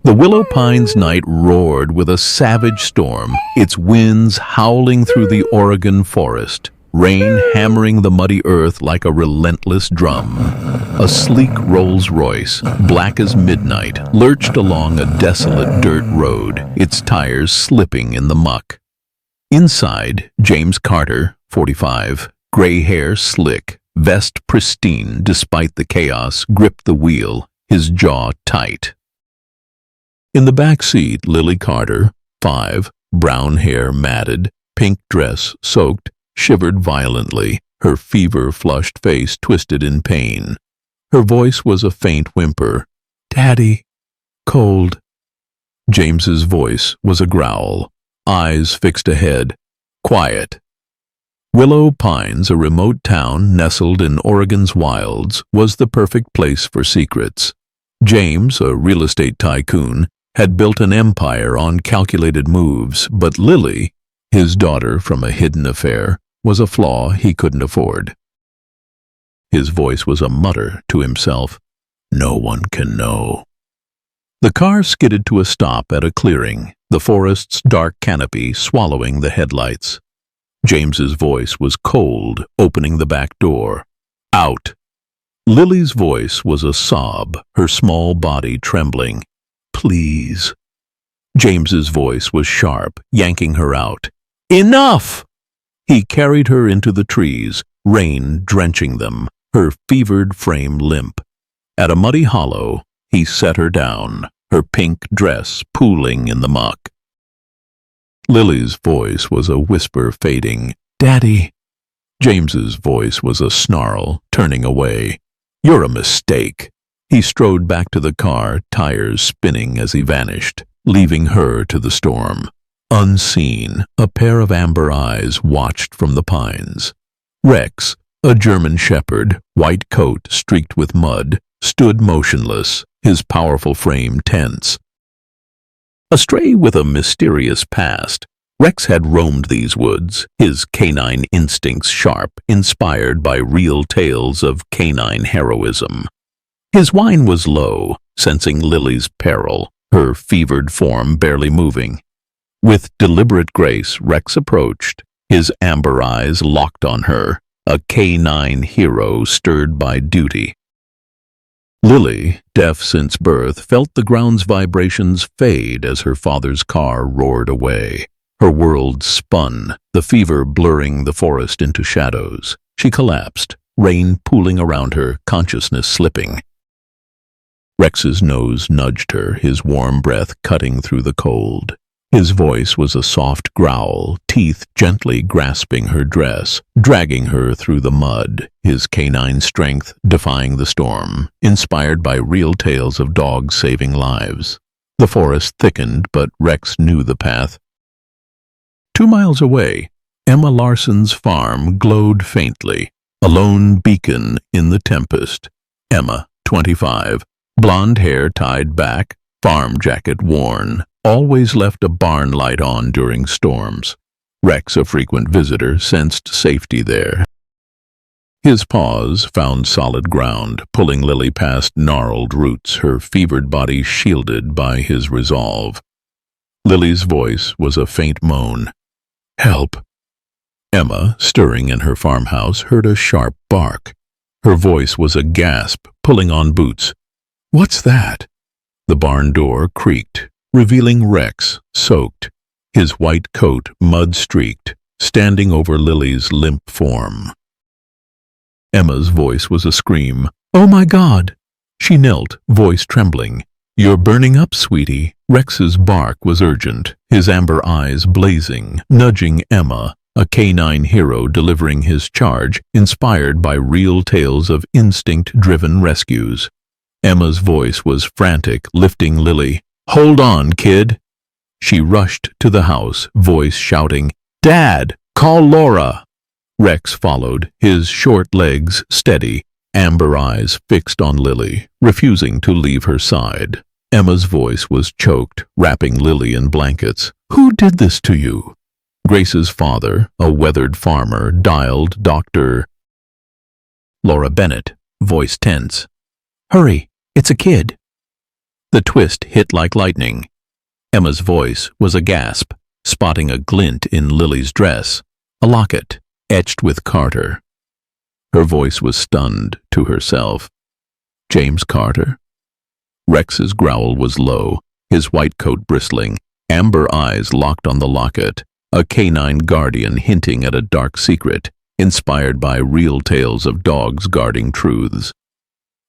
The willow pine's night roared with a savage storm, its winds howling through the Oregon forest, rain hammering the muddy earth like a relentless drum. A sleek Rolls-Royce, black as midnight, lurched along a desolate dirt road, its tires slipping in the muck. Inside, James Carter, 45, gray hair slick, vest pristine despite the chaos, gripped the wheel, his jaw tight. In the back seat, Lily Carter, 5, brown hair matted, pink dress soaked, shivered violently, her fever-flushed face twisted in pain. Her voice was a faint whimper. "Daddy, cold." James's voice was a growl, eyes fixed ahead. "Quiet." Willow Pines, a remote town nestled in Oregon's wilds, was the perfect place for secrets. James, a real estate tycoon, had built an empire on calculated moves, but Lily, his daughter from a hidden affair, was a flaw he couldn't afford. His voice was a mutter to himself. No one can know. The car skidded to a stop at a clearing, the forest's dark canopy swallowing the headlights. James's voice was cold, opening the back door. "Out." Lily's voice was a sob, her small body trembling. "Please." James's voice was sharp, yanking her out. "Enough!" He carried her into the trees, rain drenching them, her fevered frame limp. At a muddy hollow, he set her down, her pink dress pooling in the muck. Lily's voice was a whisper fading. "Daddy." James's voice was a snarl, turning away. "You're a mistake." He strode back to the car, tires spinning as he vanished, leaving her to the storm. Unseen, a pair of amber eyes watched from the pines. Rex, a German shepherd, white coat streaked with mud, stood motionless, his powerful frame tense. A stray with a mysterious past, Rex had roamed these woods, his canine instincts sharp, inspired by real tales of canine heroism. His whine was low, sensing Lily's peril, her fevered form barely moving. With deliberate grace, Rex approached, his amber eyes locked on her, a canine hero stirred by duty. Lily, deaf since birth, felt the ground's vibrations fade as her father's car roared away. Her world spun, the fever blurring the forest into shadows. She collapsed, rain pooling around her, consciousness slipping. Rex's nose nudged her, his warm breath cutting through the cold. His voice was a soft growl, teeth gently grasping her dress, dragging her through the mud, his canine strength defying the storm, inspired by real tales of dogs saving lives. The forest thickened, but Rex knew the path. 2 miles away, Emma Larson's farm glowed faintly, a lone beacon in the tempest. Emma, 25, blonde hair tied back, farm jacket worn, always left a barn light on during storms. Rex, a frequent visitor, sensed safety there. His paws found solid ground, pulling Lily past gnarled roots, her fevered body shielded by his resolve. Lily's voice was a faint moan. "Help." Emma, stirring in her farmhouse, heard a sharp bark. Her voice was a gasp, pulling on boots. "What's that?" The barn door creaked, revealing Rex, soaked, his white coat mud-streaked, standing over Lily's limp form. Emma's voice was a scream. "Oh my God!" She knelt, voice trembling. "You're burning up, sweetie." Rex's bark was urgent, his amber eyes blazing, nudging Emma, a canine hero delivering his charge, inspired by real tales of instinct-driven rescues. Emma's voice was frantic, lifting Lily. "Hold on, kid." She rushed to the house, voice shouting, "Dad, call Laura." Rex followed, his short legs steady, amber eyes fixed on Lily, refusing to leave her side. Emma's voice was choked, wrapping Lily in blankets. "Who did this to you?" Grace's father, a weathered farmer, dialed Dr. Laura Bennett, voice tense. "Hurry, it's a kid." The twist hit like lightning. Emma's voice was a gasp, spotting a glint in Lily's dress, a locket etched with Carter. Her voice was stunned to herself. James Carter? Rex's growl was low, his white coat bristling, amber eyes locked on the locket, a canine guardian hinting at a dark secret, inspired by real tales of dogs guarding truths.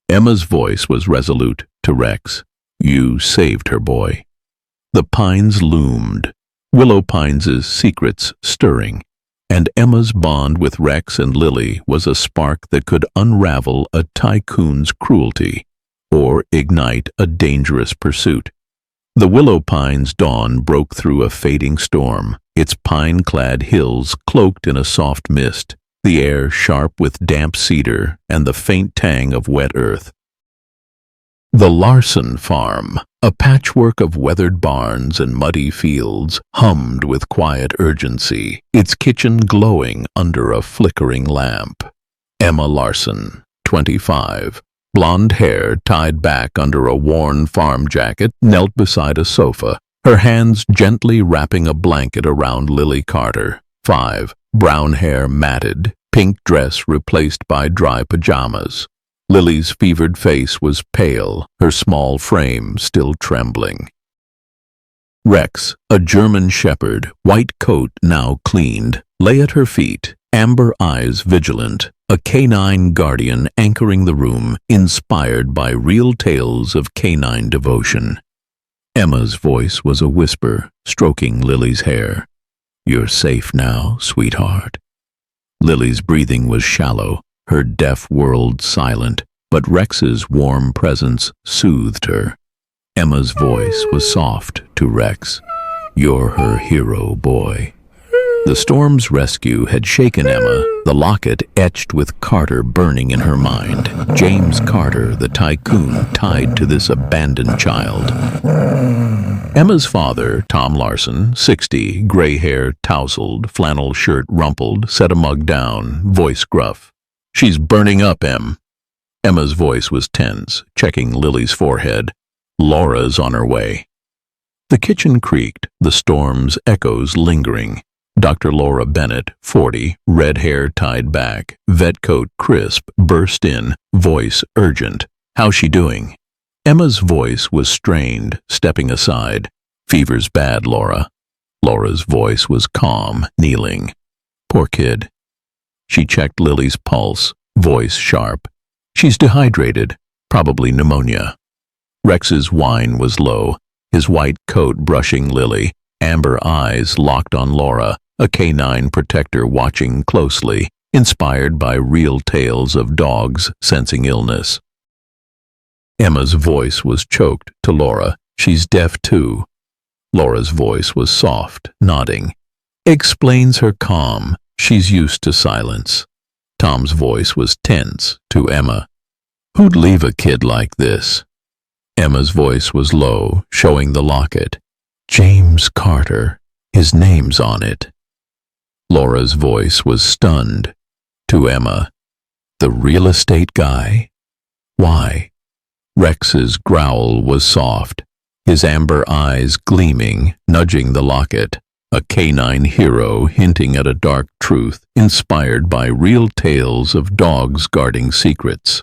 Emma's voice was resolute to Rex. You saved her, boy. The pines loomed, Willow Pines' secrets stirring, and Emma's bond with Rex and Lily was a spark that could unravel a tycoon's cruelty or ignite a dangerous pursuit. The Willow Pines' dawn broke through a fading storm, its pine-clad hills cloaked in a soft mist, the air sharp with damp cedar and the faint tang of wet earth. The Larson farm, a patchwork of weathered barns and muddy fields, hummed with quiet urgency, its kitchen glowing under a flickering lamp. Emma Larson, 25, blonde hair tied back under a worn farm jacket, knelt beside a sofa, her hands gently wrapping a blanket around Lily Carter, 5, brown hair matted, pink dress replaced by dry pajamas. Lily's fevered face was pale, her small frame still trembling. Rex, a German shepherd, white coat now cleaned, lay at her feet, amber eyes vigilant, a canine guardian anchoring the room, inspired by real tales of canine devotion. Emma's voice was a whisper, stroking Lily's hair. You're safe now, sweetheart. Lily's breathing was shallow, her deaf world silent, but Rex's warm presence soothed her. Emma's voice was soft to Rex. You're her hero, boy. The storm's rescue had shaken Emma, the locket etched with Carter burning in her mind. James Carter, the tycoon tied to this abandoned child. Emma's father, Tom Larson, 60, gray hair tousled, flannel shirt rumpled, set a mug down, voice gruff. She's burning up, Em. Emma's voice was tense, checking Lily's forehead. Laura's on her way. The kitchen creaked, the storm's echoes lingering. Dr. Laura Bennett, 40, red hair tied back, vet coat crisp, burst in, voice urgent. How's she doing? Emma's voice was strained, stepping aside. Fever's bad, Laura. Laura's voice was calm, kneeling. Poor kid. She checked Lily's pulse, voice sharp. She's dehydrated, probably pneumonia. Rex's whine was low, his white coat brushing Lily, amber eyes locked on Laura, a canine protector watching closely, inspired by real tales of dogs sensing illness. Emma's voice was choked to Laura. She's deaf too. Laura's voice was soft, nodding. Explains her calm. She's used to silence. Tom's voice was tense to Emma. Who'd leave a kid like this? Emma's voice was low, showing the locket. James Carter. His name's on it. Laura's voice was stunned. To Emma. The real estate guy? Why? Rex's growl was soft, his amber eyes gleaming, nudging the locket. A canine hero hinting at a dark truth inspired by real tales of dogs guarding secrets.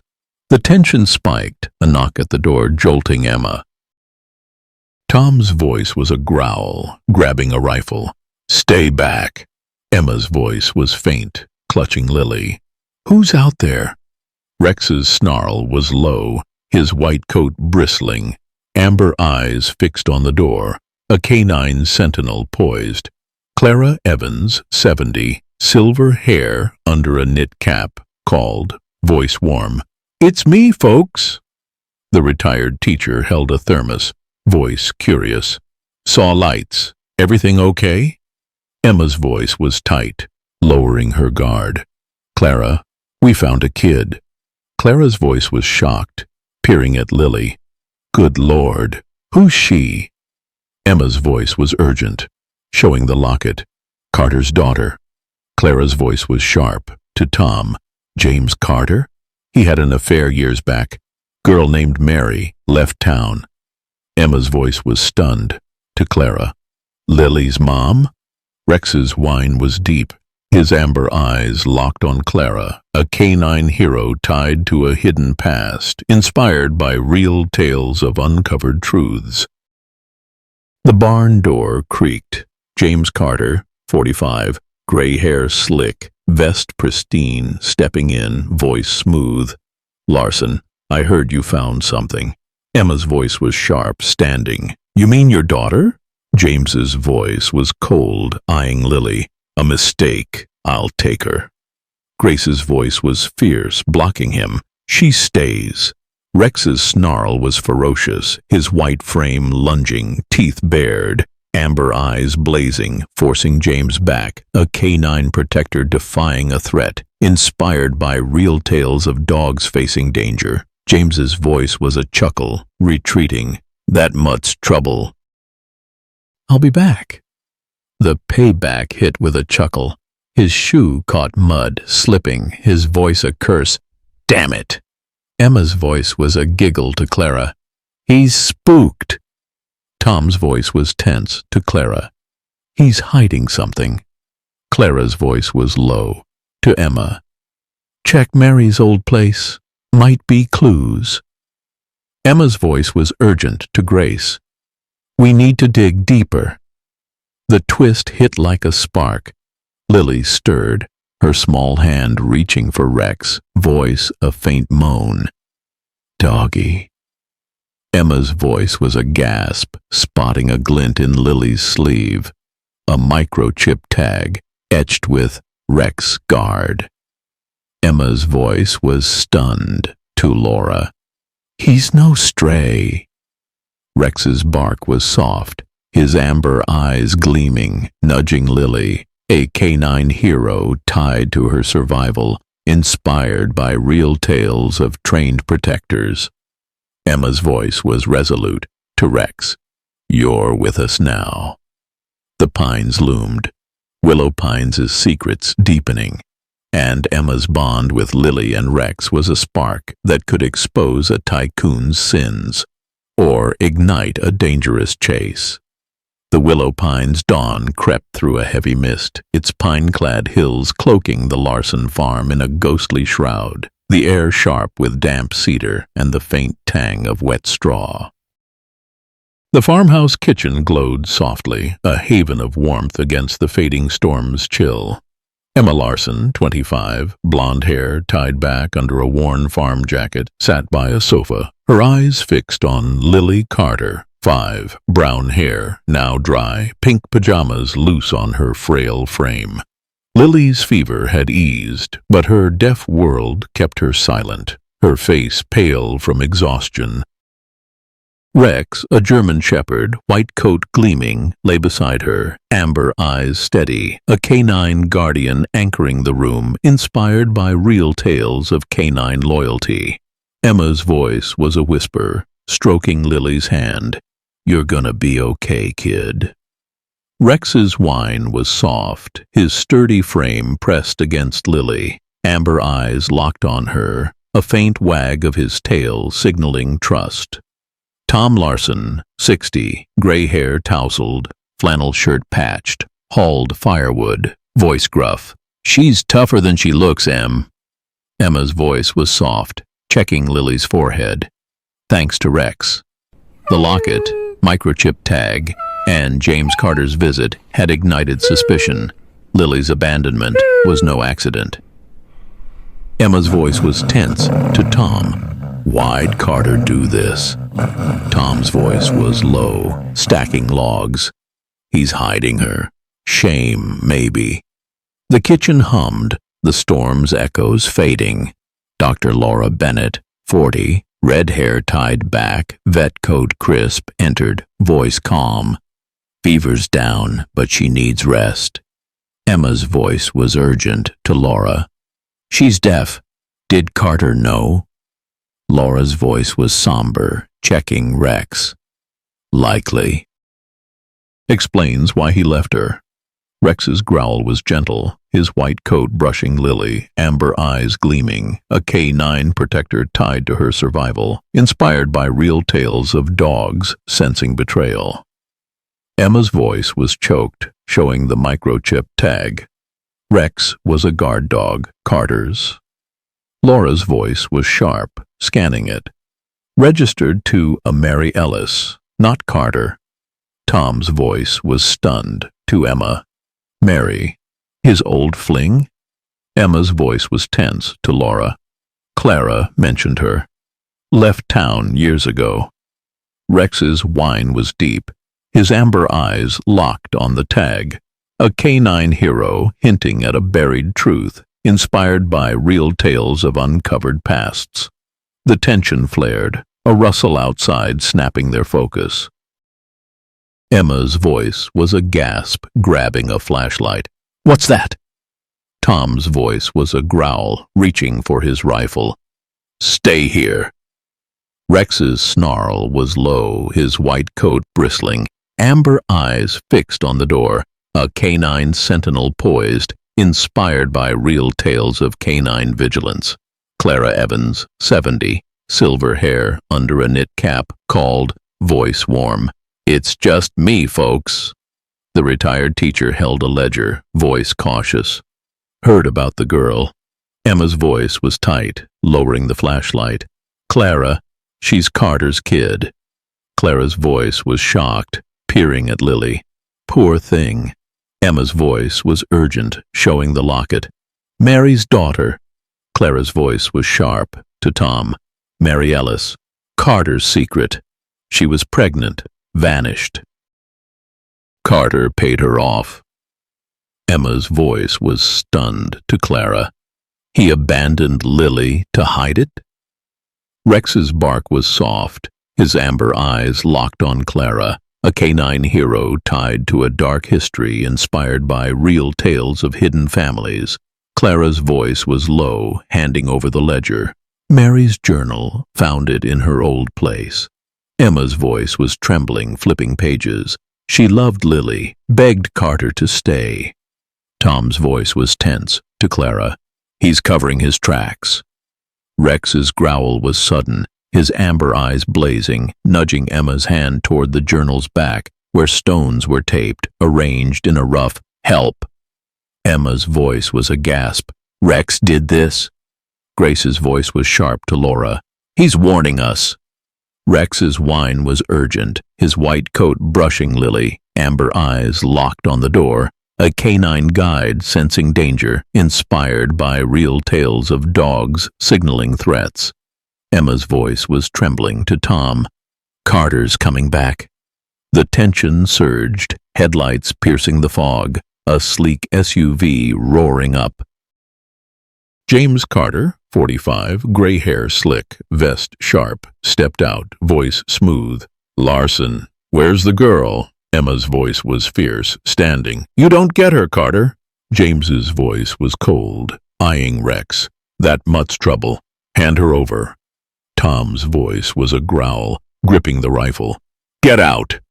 The tension spiked, a knock at the door jolting Emma. Tom's voice was a growl, grabbing a rifle. Stay back. Emma's voice was faint, clutching Lily. Who's out there? Rex's snarl was low, his white coat bristling, amber eyes fixed on the door, a canine sentinel poised. Clara Evans, 70, silver hair under a knit cap, called, voice warm. It's me, folks. The retired teacher held a thermos, voice curious. Saw lights. Everything okay? Emma's voice was tight, lowering her guard. Clara, we found a kid. Clara's voice was shocked, peering at Lily. Good Lord, who's she? Emma's voice was urgent, showing the locket. Carter's daughter. Clara's voice was sharp, to Tom. James Carter? He had an affair years back. Girl named Mary, left town. Emma's voice was stunned. To Clara. Lily's mom? Rex's whine was deep. His amber eyes locked on Clara, a canine hero tied to a hidden past, inspired by real tales of uncovered truths. The barn door creaked. James Carter, 45, gray hair slick, vest pristine, stepping in, voice smooth. Larson, I heard you found something. Emma's voice was sharp, standing. You mean your daughter? James's voice was cold, eyeing Lily. A mistake. I'll take her. Grace's voice was fierce, blocking him. She stays. Rex's snarl was ferocious, his white frame lunging, teeth bared, amber eyes blazing, forcing James back, a canine protector defying a threat, inspired by real tales of dogs facing danger. James's voice was a chuckle, retreating. That mutt's trouble. I'll be back. The payback hit with a chuckle. His shoe caught mud, slipping, his voice a curse. Damn it! Emma's voice was a giggle to Clara. He's spooked. Tom's voice was tense to Clara. He's hiding something. Clara's voice was low to Emma. Check Mary's old place. Might be clues. Emma's voice was urgent to Grace. We need to dig deeper. The twist hit like a spark. Lily stirred, her small hand reaching for Rex, voice a faint moan. Doggy. Emma's voice was a gasp, spotting a glint in Lily's sleeve. A microchip tag, etched with Rex guard. Emma's voice was stunned to Laura. He's no stray. Rex's bark was soft, his amber eyes gleaming, nudging Lily, a canine hero tied to her survival, inspired by real tales of trained protectors. Emma's voice was resolute to Rex. You're with us now. The pines loomed, Willow Pines' secrets deepening, and Emma's bond with Lily and Rex was a spark that could expose a tycoon's sins or ignite a dangerous chase. The Willow Pines' dawn crept through a heavy mist, its pine-clad hills cloaking the Larson farm in a ghostly shroud, the air sharp with damp cedar and the faint tang of wet straw. The farmhouse kitchen glowed softly, a haven of warmth against the fading storm's chill. Emma Larson, 25, blonde hair tied back under a worn farm jacket, sat by a sofa, her eyes fixed on Lily Carter, 5, brown hair, now dry, pink pajamas loose on her frail frame. Lily's fever had eased, but her deaf world kept her silent, her face pale from exhaustion. Rex, a German shepherd, white coat gleaming, lay beside her, amber eyes steady, a canine guardian anchoring the room, inspired by real tales of canine loyalty. Emma's voice was a whisper, stroking Lily's hand. You're gonna be okay, kid. Rex's whine was soft, his sturdy frame pressed against Lily, amber eyes locked on her, a faint wag of his tail signaling trust. Tom Larson, 60, gray hair tousled, flannel shirt patched, hauled firewood, voice gruff. She's tougher than she looks, Em. Emma's voice was soft, checking Lily's forehead. Thanks to Rex. The locket, microchip tag, and James Carter's visit had ignited suspicion. Lily's abandonment was no accident. Emma's voice was tense to Tom. Why'd Carter do this? Tom's voice was low, stacking logs. He's hiding her. Shame, maybe. The kitchen hummed, the storm's echoes fading. Dr. Laura Bennett, 40, red hair tied back, vet coat crisp, entered, voice calm. Fever's down, but she needs rest. Emma's voice was urgent to Laura. She's deaf. Did Carter know? Laura's voice was somber, checking Rex. Likely. Explains why he left her. Rex's growl was gentle, his white coat brushing Lily, amber eyes gleaming, a canine protector tied to her survival, inspired by real tales of dogs sensing betrayal. Emma's voice was choked, showing the microchip tag. Rex was a guard dog, Carter's. Laura's voice was sharp, scanning it. Registered to a Mary Ellis, not Carter. Tom's voice was stunned, to Emma. Mary, his old fling? Emma's voice was tense, to Laura. Clara mentioned her. Left town years ago. Rex's whine was deep, his amber eyes locked on the tag. A canine hero hinting at a buried truth, inspired by real tales of uncovered pasts. The tension flared, a rustle outside snapping their focus. Emma's voice was a gasp, grabbing a flashlight. "What's that?" Tom's voice was a growl, reaching for his rifle. "Stay here." Rex's snarl was low, his white coat bristling, amber eyes fixed on the door, a canine sentinel poised, inspired by real tales of canine vigilance. Clara Evans, 70, silver hair under a knit cap, called, voice warm, "It's just me, folks." The retired teacher held a ledger, voice cautious. "Heard about the girl." Emma's voice was tight, lowering the flashlight. "Clara, she's Carter's kid." Clara's voice was shocked, peering at Lily. "Poor thing." Emma's voice was urgent, showing the locket. "Mary's daughter." Clara's voice was sharp, to Tom. "Mary Ellis. Carter's secret. She was pregnant, vanished. Carter paid her off." Emma's voice was stunned, to Clara. "He abandoned Lily to hide it?" Rex's bark was soft, his amber eyes locked on Clara, a canine hero tied to a dark history inspired by real tales of hidden families. Clara's voice was low, handing over the ledger. "Mary's journal, found it in her old place." Emma's voice was trembling, flipping pages. "She loved Lily, begged Carter to stay." Tom's voice was tense, to Clara. "He's covering his tracks." Rex's growl was sudden, his amber eyes blazing, nudging Emma's hand toward the journal's back, where stones were taped, arranged in a rough, "Help." Emma's voice was a gasp. "Rex did this?" Grace's voice was sharp, to Laura. "He's warning us." Rex's whine was urgent, his white coat brushing Lily, amber eyes locked on the door, a canine guide sensing danger, inspired by real tales of dogs signaling threats. Emma's voice was trembling, to Tom. "Carter's coming back." The tension surged, headlights piercing the fog, a sleek SUV roaring up. James Carter, 45, gray hair slick, vest sharp, stepped out, voice smooth. "Larson, where's the girl?" Emma's voice was fierce, standing. "You don't get her, Carter." James's voice was cold, eyeing Rex. "That mutt's trouble. Hand her over." Tom's voice was a growl, gripping the rifle. "Get out!"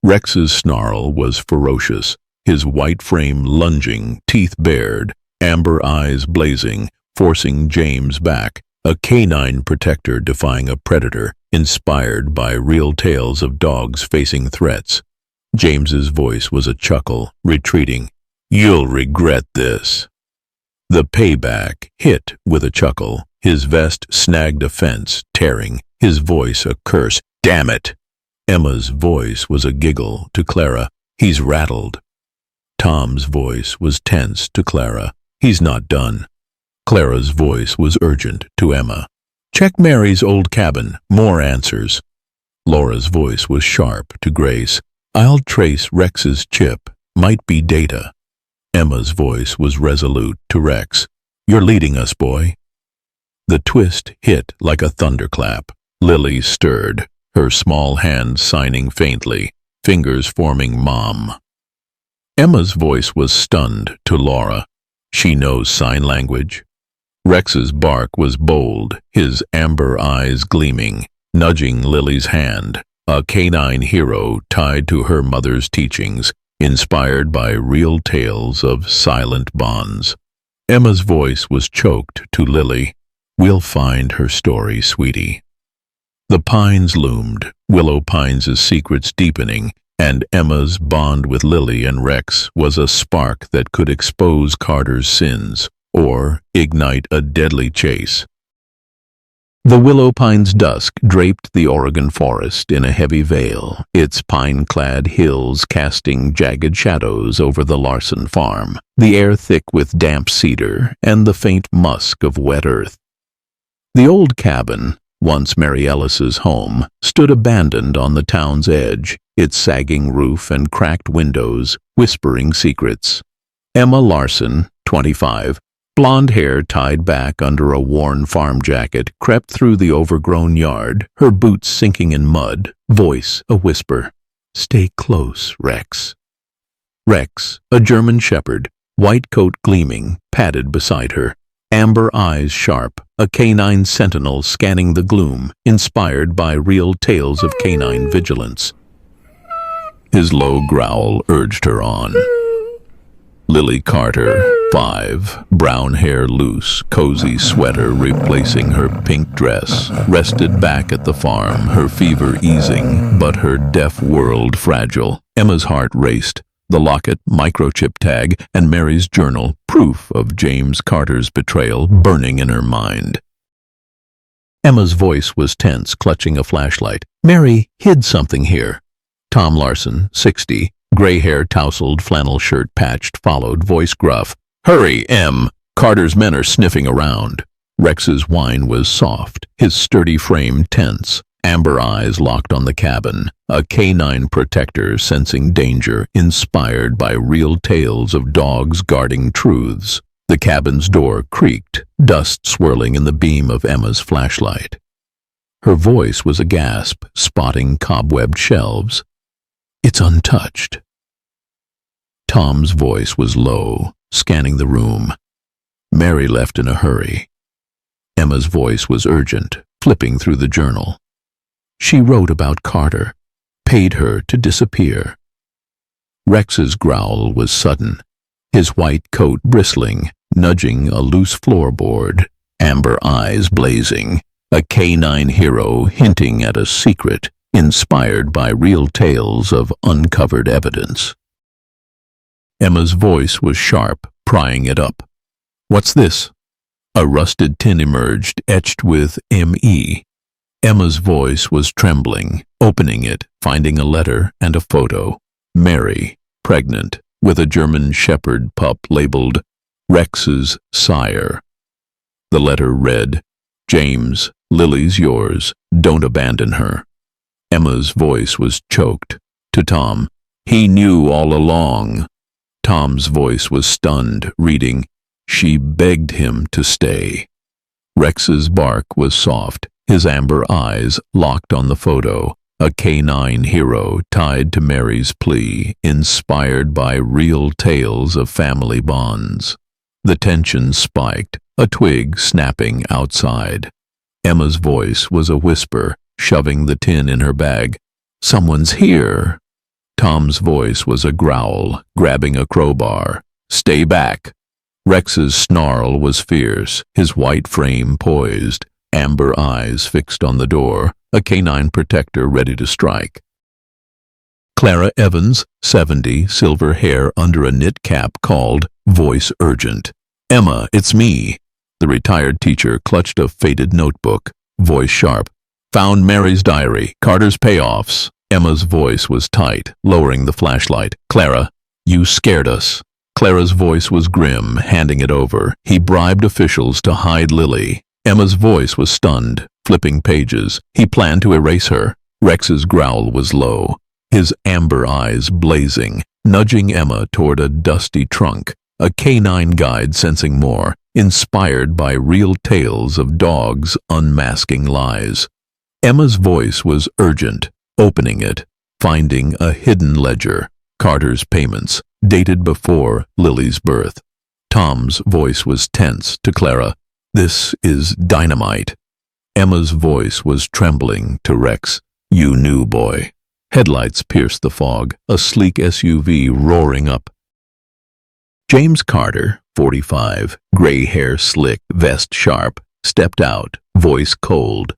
Rex's snarl was ferocious, his white frame lunging, teeth bared, amber eyes blazing, forcing James back, a canine protector defying a predator, inspired by real tales of dogs facing threats. James's voice was a chuckle, retreating. "You'll regret this." The payback hit with a chuckle. His vest snagged a fence, tearing, his voice a curse. "Damn it!" Emma's voice was a giggle, to Clara. "He's rattled." Tom's voice was tense, to Clara. "He's not done." Clara's voice was urgent, to Emma. "Check Mary's old cabin. More answers." Laura's voice was sharp, to Grace. "I'll trace Rex's chip. Might be data." Emma's voice was resolute, to Rex. "You're leading us, boy." The twist hit like a thunderclap. Lily stirred, her small hand signing faintly, fingers forming mom. Emma's voice was stunned, to Laura. "She knows sign language." Rex's bark was bold, his amber eyes gleaming, nudging Lily's hand, a canine hero tied to her mother's teachings, inspired by real tales of silent bonds. Emma's voice was choked to Lily. "We'll find her story, sweetie." The pines loomed, Willow Pines' secrets deepening, and Emma's bond with Lily and Rex was a spark that could expose Carter's sins or ignite a deadly chase. The willow pine's dusk draped the Oregon forest in a heavy veil, its pine-clad hills casting jagged shadows over the Larson farm, the air thick with damp cedar and the faint musk of wet earth. The old cabin, once Mary Ellis's home, stood abandoned on the town's edge, its sagging roof and cracked windows whispering secrets. Emma Larson, 25, blonde hair tied back under a worn farm jacket, crept through the overgrown yard, her boots sinking in mud, voice a whisper. "Stay close, Rex." Rex, a German shepherd, white coat gleaming, padded beside her, amber eyes sharp, a canine sentinel scanning the gloom, inspired by real tales of canine vigilance. His low growl urged her on. Lily Carter, 5, brown hair loose, cozy sweater replacing her pink dress, rested back at the farm, her fever easing, but her deaf world fragile. Emma's heart raced. The locket, microchip tag, and Mary's journal, proof of James Carter's betrayal, burning in her mind. Emma's voice was tense, clutching a flashlight. "Mary hid something here." Tom Larson, 60, gray hair tousled, flannel shirt patched, followed, voice gruff. "Hurry, Em! Carter's men are sniffing around." Rex's whine was soft, his sturdy frame tense, amber eyes locked on the cabin, a canine protector sensing danger, inspired by real tales of dogs guarding truths. The cabin's door creaked, dust swirling in the beam of Emma's flashlight. Her voice was a gasp, spotting cobwebbed shelves. "It's untouched." Tom's voice was low, scanning the room. Mary left in a hurry. Emma's voice was urgent, flipping through the journal. She wrote about Carter, paid her to disappear. Rex's growl was sudden, his white coat bristling, nudging a loose floorboard, amber eyes blazing, a canine hero hinting at a secret, inspired by real tales of uncovered evidence. Emma's voice was sharp, prying it up. "What's this?" A rusted tin emerged, etched with M.E. Emma's voice was trembling, opening it, finding a letter and a photo. Mary, pregnant, with a German shepherd pup labeled Rex's sire. The letter read, "James, Lily's yours. Don't abandon her." Emma's voice was choked. To Tom, "He knew all along." Tom's voice was stunned, reading, "She begged him to stay." Rex's bark was soft, his amber eyes locked on the photo, a canine hero tied to Mary's plea, inspired by real tales of family bonds. The tension spiked, a twig snapping outside. Emma's voice was a whisper, shoving the tin in her bag. "Someone's here." Tom's voice was a growl, grabbing a crowbar. "Stay back." Rex's snarl was fierce, his white frame poised, amber eyes fixed on the door, a canine protector ready to strike. Clara Evans, 70, silver hair under a knit cap, called, voice urgent. "Emma, it's me." The retired teacher clutched a faded notebook, voice sharp. "Found Mary's diary, Carter's payoffs." Emma's voice was tight, lowering the flashlight. "Clara, you scared us." Clara's voice was grim, handing it over. "He bribed officials to hide Lily." Emma's voice was stunned, flipping pages. "He planned to erase her." Rex's growl was low, his amber eyes blazing, nudging Emma toward a dusty trunk, a canine guide sensing more, inspired by real tales of dogs unmasking lies. Emma's voice was urgent, opening it, finding a hidden ledger, Carter's payments, dated before Lily's birth. Tom's voice was tense to Clara. "This is dynamite." Emma's voice was trembling to Rex. "You knew, boy." Headlights pierced the fog, a sleek SUV roaring up. James Carter, 45, gray hair slick, vest sharp, stepped out, voice cold.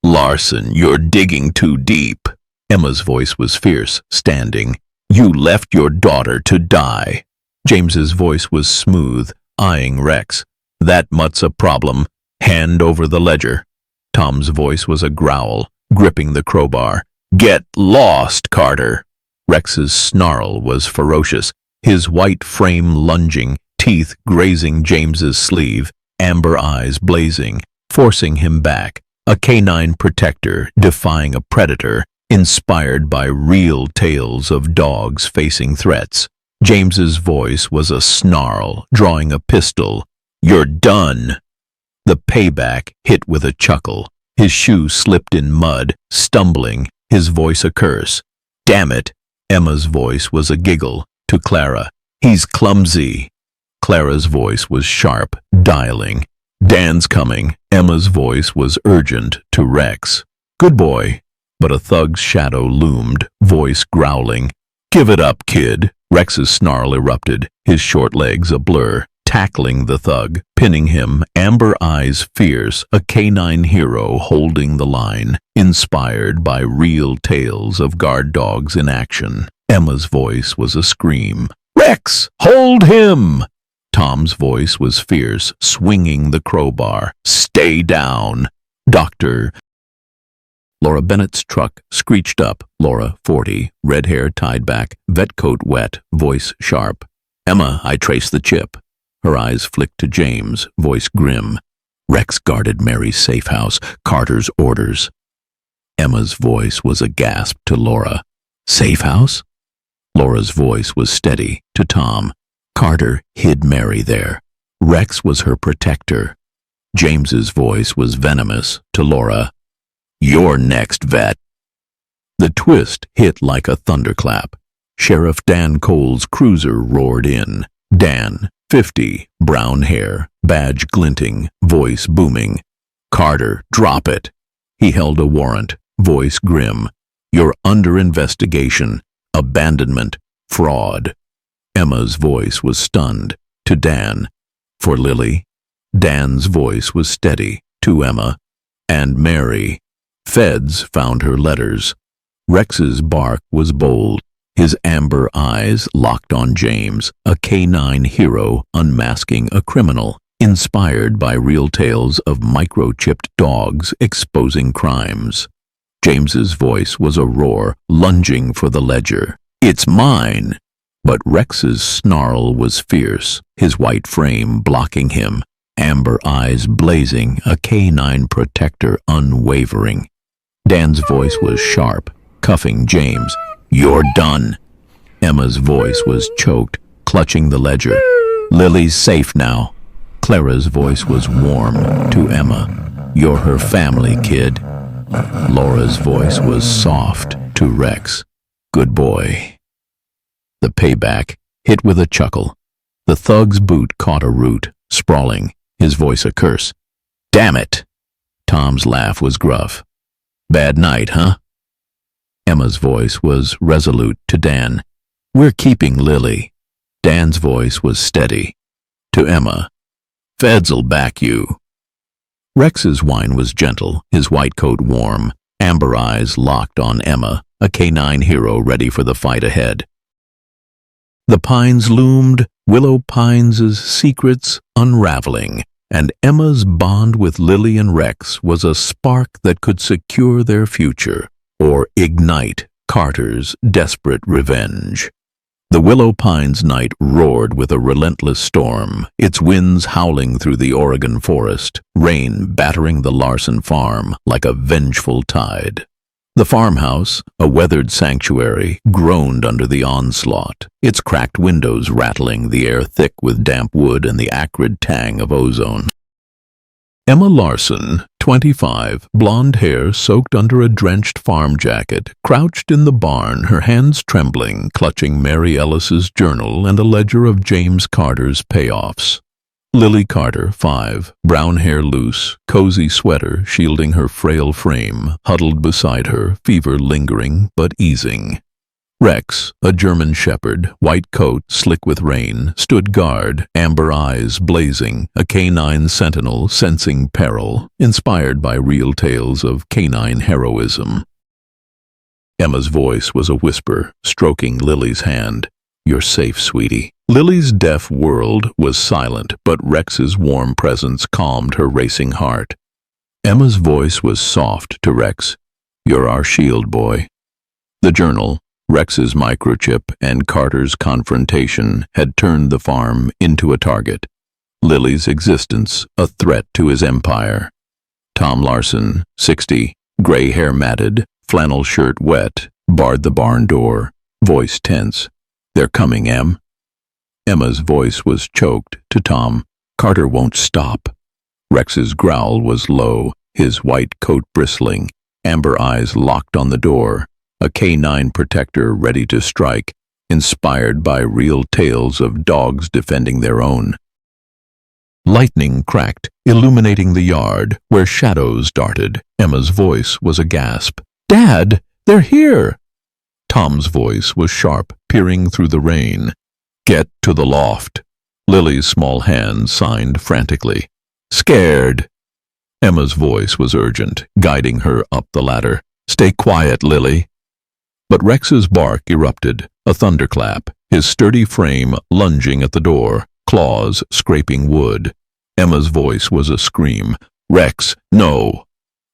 "Larson, you're digging too deep." Emma's voice was fierce, standing. "You left your daughter to die." James's voice was smooth, eyeing Rex. "That mutt's a problem. Hand over the ledger." Tom's voice was a growl, gripping the crowbar. "Get lost, Carter." Rex's snarl was ferocious, his white frame lunging, teeth grazing James's sleeve, amber eyes blazing, forcing him back. A canine protector defying a predator, inspired by real tales of dogs facing threats. James's voice was a snarl, drawing a pistol. "You're done." The payback hit with a chuckle. His shoe slipped in mud, stumbling, his voice a curse. "Damn it." Emma's voice was a giggle. To Clara, "He's clumsy." Clara's voice was sharp, dialing. "Dan's coming." Emma's voice was urgent to Rex. "Good boy." But a thug's shadow loomed, voice growling. "Give it up, kid." Rex's snarl erupted, his short legs a blur, tackling the thug, pinning him, amber eyes fierce, a canine hero holding the line, inspired by real tales of guard dogs in action. Emma's voice was a scream. "Rex, hold him!" Tom's voice was fierce, swinging the crowbar. "Stay down." "Doctor." Laura Bennett's truck screeched up. Laura, 40, red hair tied back, vet coat wet, voice sharp. "Emma, I traced the chip." Her eyes flicked to James, voice grim. "Rex guarded Mary's safe house. Carter's orders." Emma's voice was a gasp to Laura. "Safe house?" Laura's voice was steady to Tom. "Carter hid Mary there. Rex was her protector." James's voice was venomous to Laura. "You're next, vet." The twist hit like a thunderclap. Sheriff Dan Cole's cruiser roared in. Dan, 50, brown hair, badge glinting, voice booming. "Carter, drop it." He held a warrant, voice grim. "You're under investigation. Abandonment. Fraud." Emma's voice was stunned to Dan. "For Lily." Dan's voice was steady to Emma. "And Mary." Feds found her letters. Rex's bark was bold, his amber eyes locked on James, a canine hero unmasking a criminal, inspired by real tales of microchipped dogs exposing crimes. James's voice was a roar, lunging for the ledger. "It's mine." But Rex's snarl was fierce, his white frame blocking him, amber eyes blazing, a canine protector unwavering. Dan's voice was sharp, cuffing James. "You're done." Emma's voice was choked, clutching the ledger. "Lily's safe now." Clara's voice was warm to Emma. "You're her family, kid." Laura's voice was soft to Rex. "Good boy." The payback hit with a chuckle. The thug's boot caught a root, sprawling, his voice a curse. "Damn it!" Tom's laugh was gruff. "Bad night, huh?" Emma's voice was resolute to Dan. "We're keeping Lily." Dan's voice was steady. To Emma, "Feds'll back you." Rex's whine was gentle, his white coat warm, amber eyes locked on Emma, a canine hero ready for the fight ahead. The pines loomed, Willow Pines' secrets unraveling, and Emma's bond with Lily and Rex was a spark that could secure their future or ignite Carter's desperate revenge. The Willow Pines night roared with a relentless storm, its winds howling through the Oregon forest, rain battering the Larson farm like a vengeful tide. The farmhouse, a weathered sanctuary, groaned under the onslaught, its cracked windows rattling, the air thick with damp wood and the acrid tang of ozone. Emma Larson, 25, blonde hair soaked under a drenched farm jacket, crouched in the barn, her hands trembling, clutching Mary Ellis's journal and a ledger of James Carter's payoffs. Lily Carter, 5, brown hair loose, cozy sweater shielding her frail frame, huddled beside her, fever lingering but easing. Rex, a German shepherd, white coat slick with rain, stood guard, amber eyes blazing, a canine sentinel sensing peril, inspired by real tales of canine heroism. Emma's voice was a whisper, stroking Lily's hand. "You're safe, sweetie." Lily's deaf world was silent, but Rex's warm presence calmed her racing heart. Emma's voice was soft to Rex. "You're our shield, boy." The journal, Rex's microchip, and Carter's confrontation had turned the farm into a target. Lily's existence, a threat to his empire. Tom Larson, 60, gray hair matted, flannel shirt wet, barred the barn door, voice tense. "They're coming, Em." Emma's voice was choked to Tom. "Carter won't stop." Rex's growl was low, his white coat bristling, amber eyes locked on the door, a canine protector ready to strike, inspired by real tales of dogs defending their own. Lightning cracked, illuminating the yard, where shadows darted. Emma's voice was a gasp. "Dad, they're here!" Tom's voice was sharp, peering through the rain. "Get to the loft." Lily's small hand signed frantically. "Scared." Emma's voice was urgent, guiding her up the ladder. "Stay quiet, Lily." But Rex's bark erupted, a thunderclap, his sturdy frame lunging at the door, claws scraping wood. Emma's voice was a scream. "Rex, no!"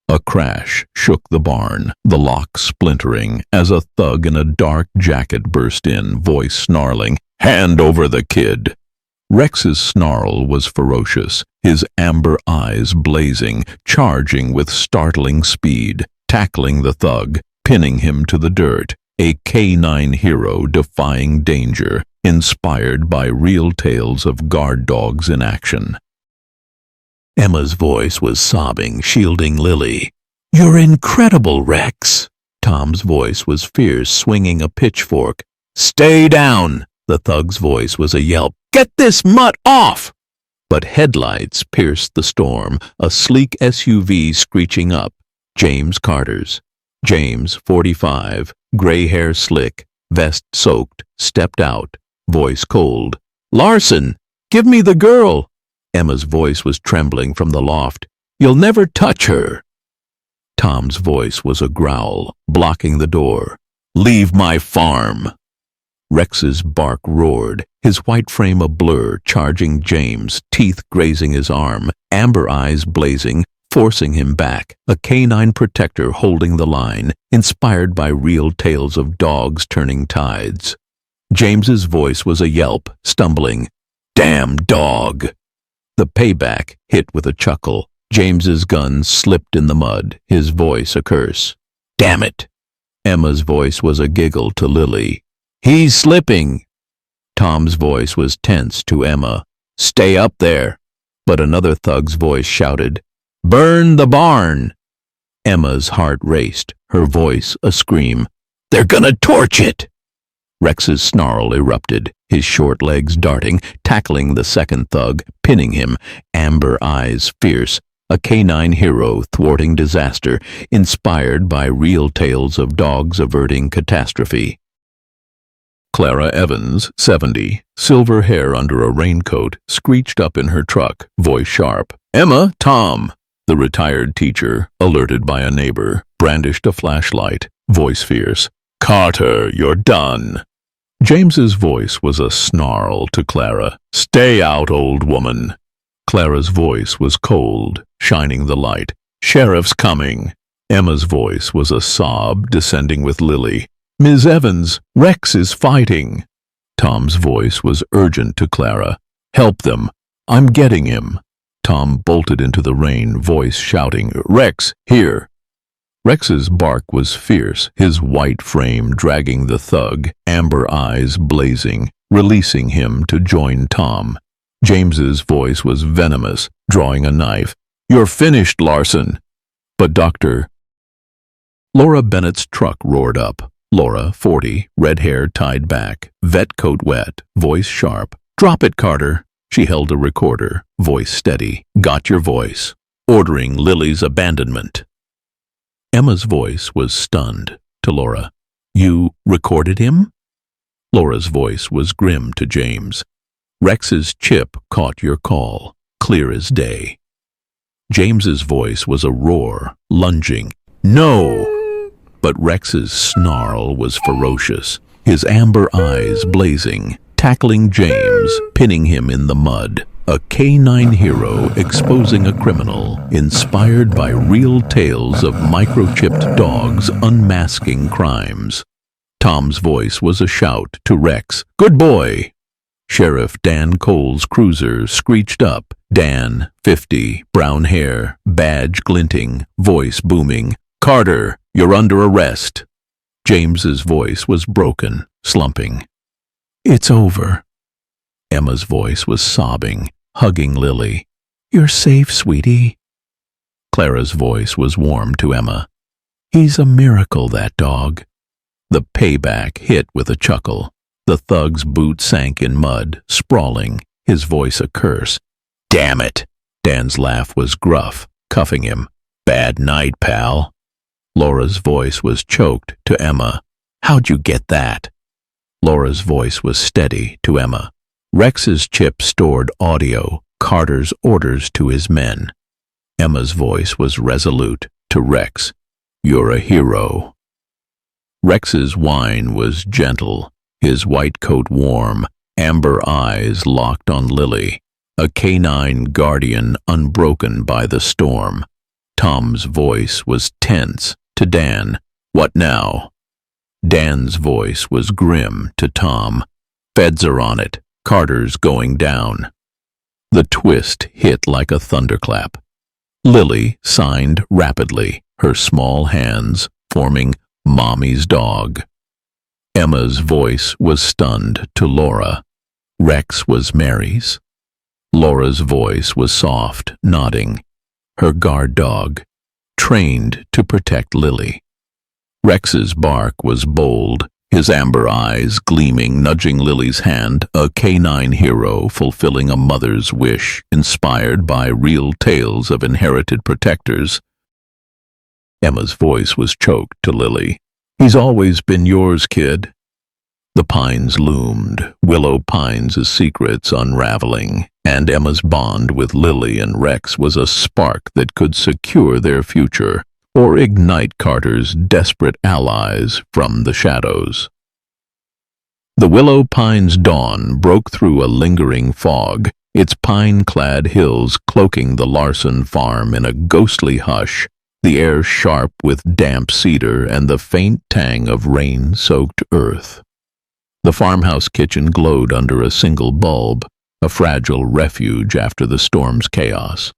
A crash shook the barn, the lock splintering, as a thug in a dark jacket burst in, voice snarling, "Hand over the kid!" Rex's snarl was ferocious, his amber eyes blazing, charging with startling speed, tackling the thug, pinning him to the dirt, a canine hero defying danger, inspired by real tales of guard dogs in action. Emma's voice was sobbing, shielding Lily. "You're incredible, Rex!" Tom's voice was fierce, swinging a pitchfork. "Stay down!" The thug's voice was a yelp. "Get this mutt off!" But headlights pierced the storm, a sleek SUV screeching up. James Carter's. James, 45, gray hair slick, vest soaked, stepped out, voice cold. "Larson, give me the girl!" Emma's voice was trembling from the loft. "You'll never touch her!" Tom's voice was a growl, blocking the door. "Leave my farm!" Rex's bark roared, his white frame a blur, charging James, teeth grazing his arm, amber eyes blazing, forcing him back, a canine protector holding the line, inspired by real tales of dogs turning tides. James's voice was a yelp, stumbling. "Damn dog!" The payback hit with a chuckle. James's gun slipped in the mud, his voice a curse. "Damn it!" Emma's voice was a giggle to Lily. "He's slipping!" Tom's voice was tense to Emma. "Stay up there!" But another thug's voice shouted, "Burn the barn!" Emma's heart raced, her voice a scream. "They're gonna torch it!" Rex's snarl erupted, his short legs darting, tackling the second thug, pinning him, amber eyes fierce, a canine hero thwarting disaster, inspired by real tales of dogs averting catastrophe. Clara Evans, 70, silver hair under a raincoat, screeched up in her truck, voice sharp. "Emma, Tom!" The retired teacher, alerted by a neighbor, brandished a flashlight, voice fierce. "Carter, you're done!" James's voice was a snarl to Clara. "Stay out, old woman!" Clara's voice was cold, shining the light. "Sheriff's coming!" Emma's voice was a sob, descending with Lily. "Ms. Evans, Rex is fighting!" Tom's voice was urgent to Clara. "Help them! I'm getting him!" Tom bolted into the rain, voice shouting, "Rex, here!" Rex's bark was fierce, his white frame dragging the thug, amber eyes blazing, releasing him to join Tom. James's voice was venomous, drawing a knife. "You're finished, Larson!" But Dr. Laura Bennett's truck roared up. Laura, 40, red hair tied back, vet coat wet, voice sharp. "Drop it, Carter!" She held a recorder, voice steady. Got your voice. Ordering Lily's abandonment. Emma's voice was stunned to Laura. You recorded him? Laura's voice was grim to James. Rex's chip caught your call, clear as day. James's voice was a roar, lunging. No! But Rex's snarl was ferocious, his amber eyes blazing, tackling James, pinning him in the mud. A canine hero exposing a criminal, inspired by real tales of microchipped dogs unmasking crimes. Tom's voice was a shout to Rex. Good boy! Sheriff Dan Cole's cruiser screeched up. Dan, 50, brown hair, badge glinting, voice booming. Carter, you're under arrest. James's voice was broken, slumping. It's over. Emma's voice was sobbing, hugging Lily. You're safe, sweetie. Clara's voice was warm to Emma. He's a miracle, that dog. The payback hit with a chuckle. The thug's boot sank in mud, sprawling, his voice a curse. Damn it! Dan's laugh was gruff, cuffing him. Bad night, pal. Laura's voice was choked to Emma. How'd you get that? Laura's voice was steady to Emma. Rex's chip stored audio, Carter's orders to his men. Emma's voice was resolute to Rex. You're a hero. Rex's whine was gentle, his white coat warm, amber eyes locked on Lily, a canine guardian unbroken by the storm. Tom's voice was tense to Dan. What now? Dan's voice was grim to Tom. Feds are on it. Carter's going down. The twist hit like a thunderclap. Lily signed rapidly, her small hands forming Mommy's dog. Emma's voice was stunned to Laura. Rex was Mary's. Laura's voice was soft, nodding. Her guard dog, trained to protect Lily. Rex's bark was bold, his amber eyes gleaming, nudging Lily's hand, a canine hero fulfilling a mother's wish, inspired by real tales of inherited protectors. Emma's voice was choked to Lily. He's always been yours, kid. The pines loomed, willow pines' secrets unraveling, and Emma's bond with Lily and Rex was a spark that could secure their future or ignite Carter's desperate allies from the shadows. The willow pine's dawn broke through a lingering fog, its pine-clad hills cloaking the Larson farm in a ghostly hush, the air sharp with damp cedar and the faint tang of rain-soaked earth. The farmhouse kitchen glowed under a single bulb, a fragile refuge after the storm's chaos.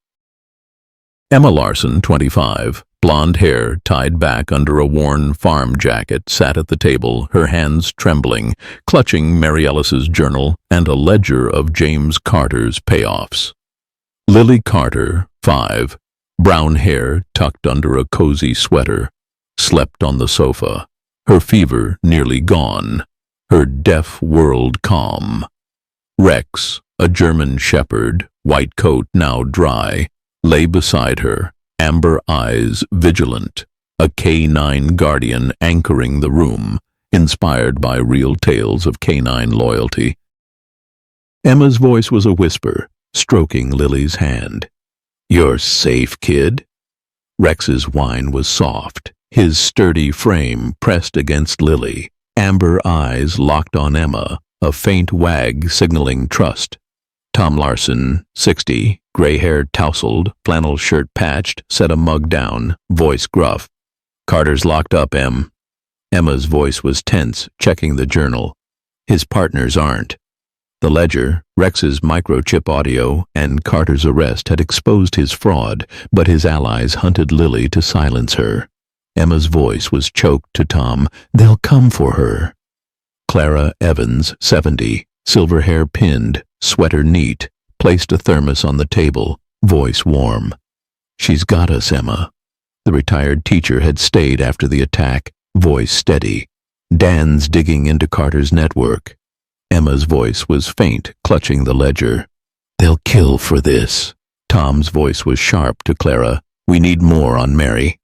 Emma Larson, 25, blonde hair tied back under a worn farm jacket, sat at the table, her hands trembling, clutching Mary Ellis's journal and a ledger of James Carter's payoffs. Lily Carter, 5, brown hair tucked under a cozy sweater, slept on the sofa, her fever nearly gone, her deaf world calm. Rex, a German shepherd, white coat now dry, lay beside her, amber eyes vigilant, a canine guardian anchoring the room, inspired by real tales of canine loyalty. Emma's voice was a whisper, stroking Lily's hand. You're safe, kid. Rex's whine was soft, his sturdy frame pressed against Lily, amber eyes locked on Emma, a faint wag signaling trust. Tom Larson, 60, gray hair tousled, flannel shirt patched, set a mug down, voice gruff. Carter's locked up, Em. Emma's voice was tense, checking the journal. His partners aren't. The ledger, Rex's microchip audio, and Carter's arrest had exposed his fraud, but his allies hunted Lily to silence her. Emma's voice was choked to Tom. They'll come for her. Clara Evans, 70, silver hair pinned, sweater neat, placed a thermos on the table, voice warm. She's got us, Emma. The retired teacher had stayed after the attack, voice steady. Dan's digging into Carter's network. Emma's voice was faint, clutching the ledger. They'll kill for this. Tom's voice was sharp to Clara. We need more on Mary.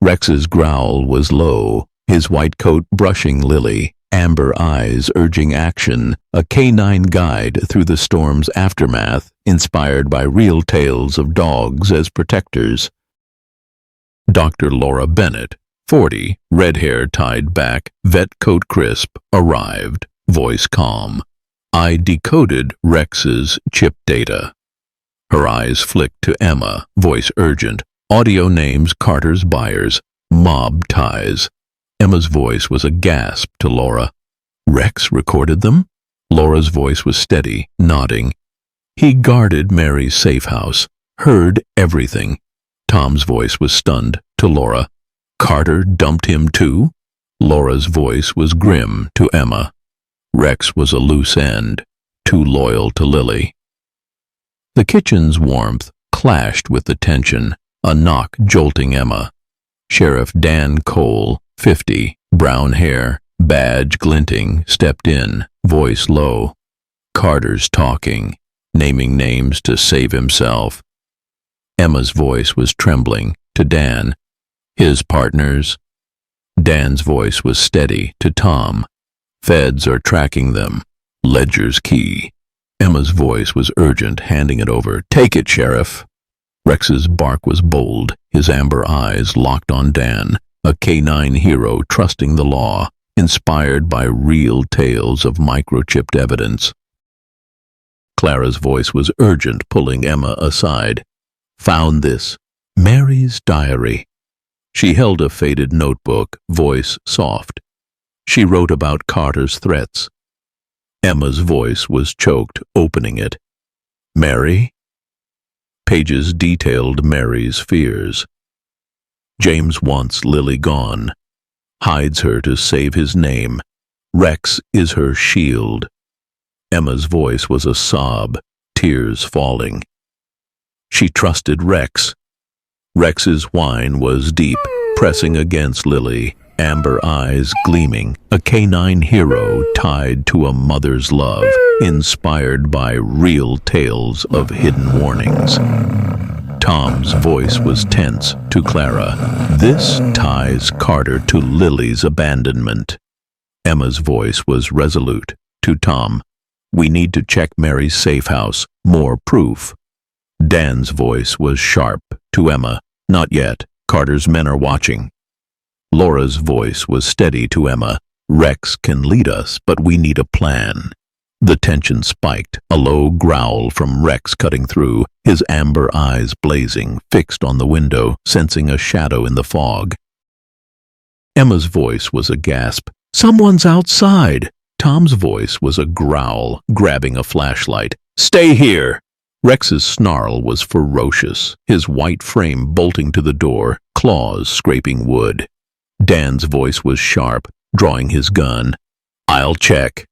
Rex's growl was low, his white coat brushing Lily, amber eyes urging action, a canine guide through the storm's aftermath, inspired by real tales of dogs as protectors. Dr. Laura Bennett, 40, red hair tied back, vet coat crisp, arrived, voice calm. I decoded Rex's chip data. Her eyes flicked to Emma, voice urgent. Audio names Carter's buyers, mob ties. Emma's voice was a gasp to Laura. Rex recorded them? Laura's voice was steady, nodding. He guarded Mary's safe house, heard everything. Tom's voice was stunned to Laura. Carter dumped him too? Laura's voice was grim to Emma. Rex was a loose end, too loyal to Lily. The kitchen's warmth clashed with the tension, a knock jolting Emma. Sheriff Dan Cole, 50, brown hair, badge glinting, stepped in, voice low. Carter's talking, naming names to save himself. Emma's voice was trembling to Dan. His partners? Dan's voice was steady to Tom. Feds are tracking them. Ledger's key. Emma's voice was urgent, handing it over. Take it, Sheriff. Rex's bark was bold, his amber eyes locked on Dan, a canine hero trusting the law, inspired by real tales of microchipped evidence. Clara's voice was urgent, pulling Emma aside. Found this. Mary's diary. She held a faded notebook, voice soft. She wrote about Carter's threats. Emma's voice was choked, opening it. Mary? Pages detailed Mary's fears. James wants Lily gone. Hides her to save his name. Rex is her shield. Emma's voice was a sob, tears falling. She trusted Rex. Rex's whine was deep, pressing against Lily, amber eyes gleaming, a canine hero tied to a mother's love, inspired by real tales of hidden warnings. Tom's voice was tense to Clara. This ties Carter to Lily's abandonment. Emma's voice was resolute to Tom. We need to check Mary's safe house. More proof. Dan's voice was sharp to Emma. Not yet. Carter's men are watching. Laura's voice was steady to Emma. Rex can lead us, but we need a plan. The tension spiked, a low growl from Rex cutting through, his amber eyes blazing, fixed on the window, sensing a shadow in the fog. Emma's voice was a gasp. Someone's outside! Tom's voice was a growl, grabbing a flashlight. Stay here! Rex's snarl was ferocious, his white frame bolting to the door, claws scraping wood. Dan's voice was sharp, drawing his gun. I'll check.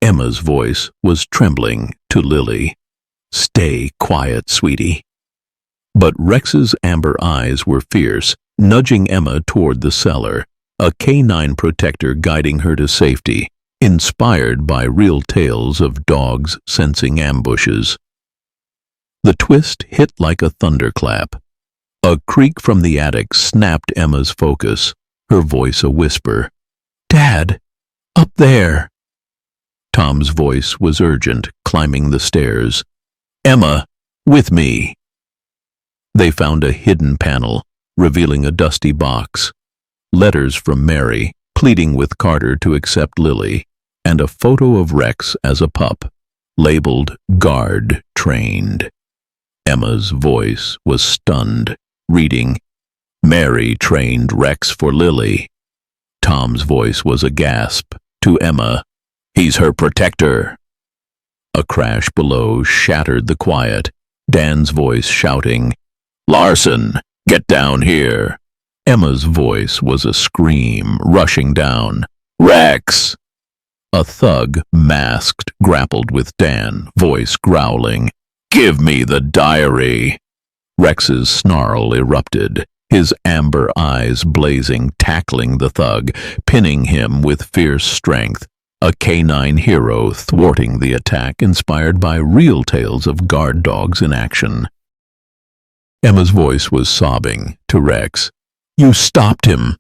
Emma's voice was trembling to Lily. Stay quiet, sweetie. But Rex's amber eyes were fierce, nudging Emma toward the cellar, a canine protector guiding her to safety, inspired by real tales of dogs sensing ambushes. The twist hit like a thunderclap. A creak from the attic snapped Emma's focus, her voice a whisper. Dad, up there! Tom's voice was urgent, climbing the stairs. Emma, with me! They found a hidden panel, revealing a dusty box. Letters from Mary, pleading with Carter to accept Lily, and a photo of Rex as a pup, labeled Guard Trained. Emma's voice was stunned, reading, Mary trained Rex for Lily. Tom's voice was a gasp to Emma. He's her protector. A crash below shattered the quiet, Dan's voice shouting, Larson, get down here. Emma's voice was a scream, rushing down. Rex! A thug, masked, grappled with Dan, voice growling. Give me the diary! Rex's snarl erupted, his amber eyes blazing, tackling the thug, pinning him with fierce strength. a canine hero thwarting the attack inspired by real tales of guard dogs in action. Emma's voice was sobbing to Rex. "You stopped him."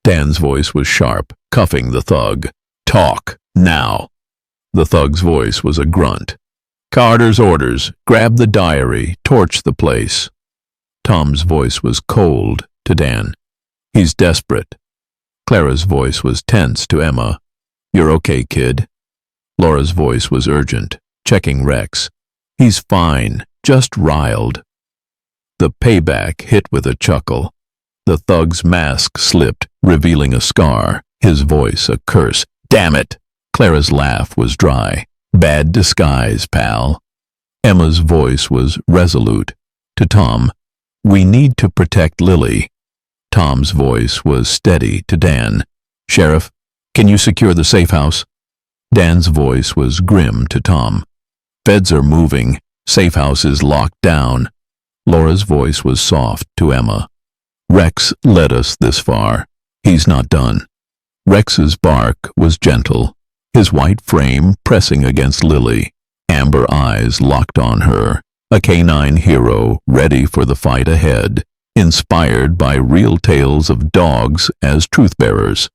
Dan's voice was sharp, cuffing the thug. "Talk, now." The thug's voice was a grunt. "Carter's orders. Grab the diary. Torch the place." Tom's voice was cold to Dan. "He's desperate." Clara's voice was tense to Emma. "You're okay, kid." Laura's voice was urgent, checking Rex. "He's fine, just riled." The payback hit with a chuckle. The thug's mask slipped, revealing a scar, his voice a curse. "Damn it!" Clara's laugh was dry. "Bad disguise, pal." Emma's voice was resolute. To Tom, "We need to protect Lily." Tom's voice was steady to Dan. "Sheriff, can you secure the safe house?" Dan's voice was grim to Tom. "Feds are moving. Safe house is locked down." Laura's voice was soft to Emma. "Rex led us this far. He's not done." Rex's bark was gentle, his white frame pressing against Lily, amber eyes locked on her, a canine hero ready for the fight ahead, inspired by real tales of dogs as truth-bearers.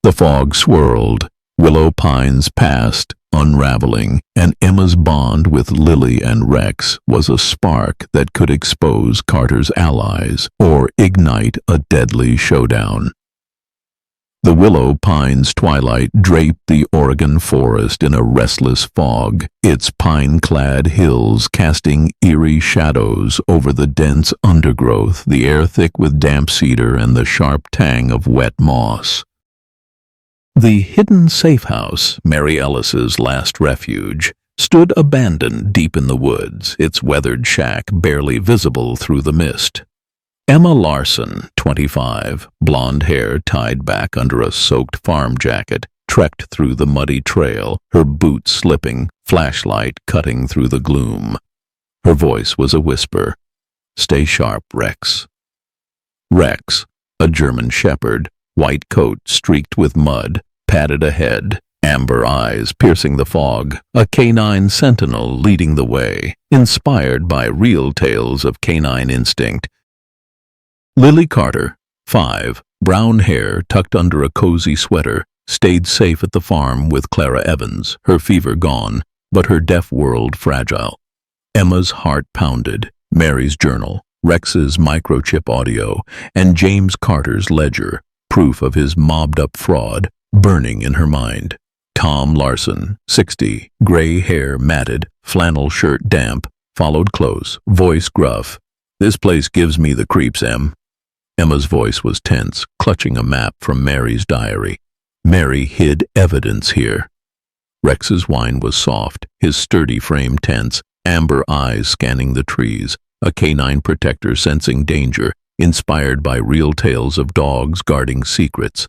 The fog swirled, willow pines passed, unraveling, and Emma's bond with Lily and Rex was a spark that could expose Carter's allies or ignite a deadly showdown. The willow pine's twilight draped the Oregon forest in a restless fog, its pine-clad hills casting eerie shadows over the dense undergrowth, the air thick with damp cedar and the sharp tang of wet moss. The hidden safe house, Mary Ellis's last refuge, stood abandoned deep in the woods, its weathered shack barely visible through the mist. Emma Larson, 25, blonde hair tied back under a soaked farm jacket, trekked through the muddy trail, her boots slipping, flashlight cutting through the gloom. Her voice was a whisper. "Stay sharp, Rex." Rex, a German shepherd, white coat streaked with mud, padded ahead, amber eyes piercing the fog, a canine sentinel leading the way, inspired by real tales of canine instinct. Lily Carter, 5, brown hair tucked under a cozy sweater, stayed safe at the farm with Clara Evans, her fever gone, but her deaf world fragile. Emma's heart pounded, Mary's journal, Rex's microchip audio, and James Carter's ledger, proof of his mobbed-up fraud, burning in her mind. Tom Larson, 60, gray hair matted, flannel shirt damp, followed close, voice gruff. "This place gives me the creeps, Em." Emma's voice was tense, clutching a map from Mary's diary. Mary hid evidence here. Rex's whine was soft, his sturdy frame tense, amber eyes scanning the trees, a canine protector sensing danger, inspired by real tales of dogs guarding secrets.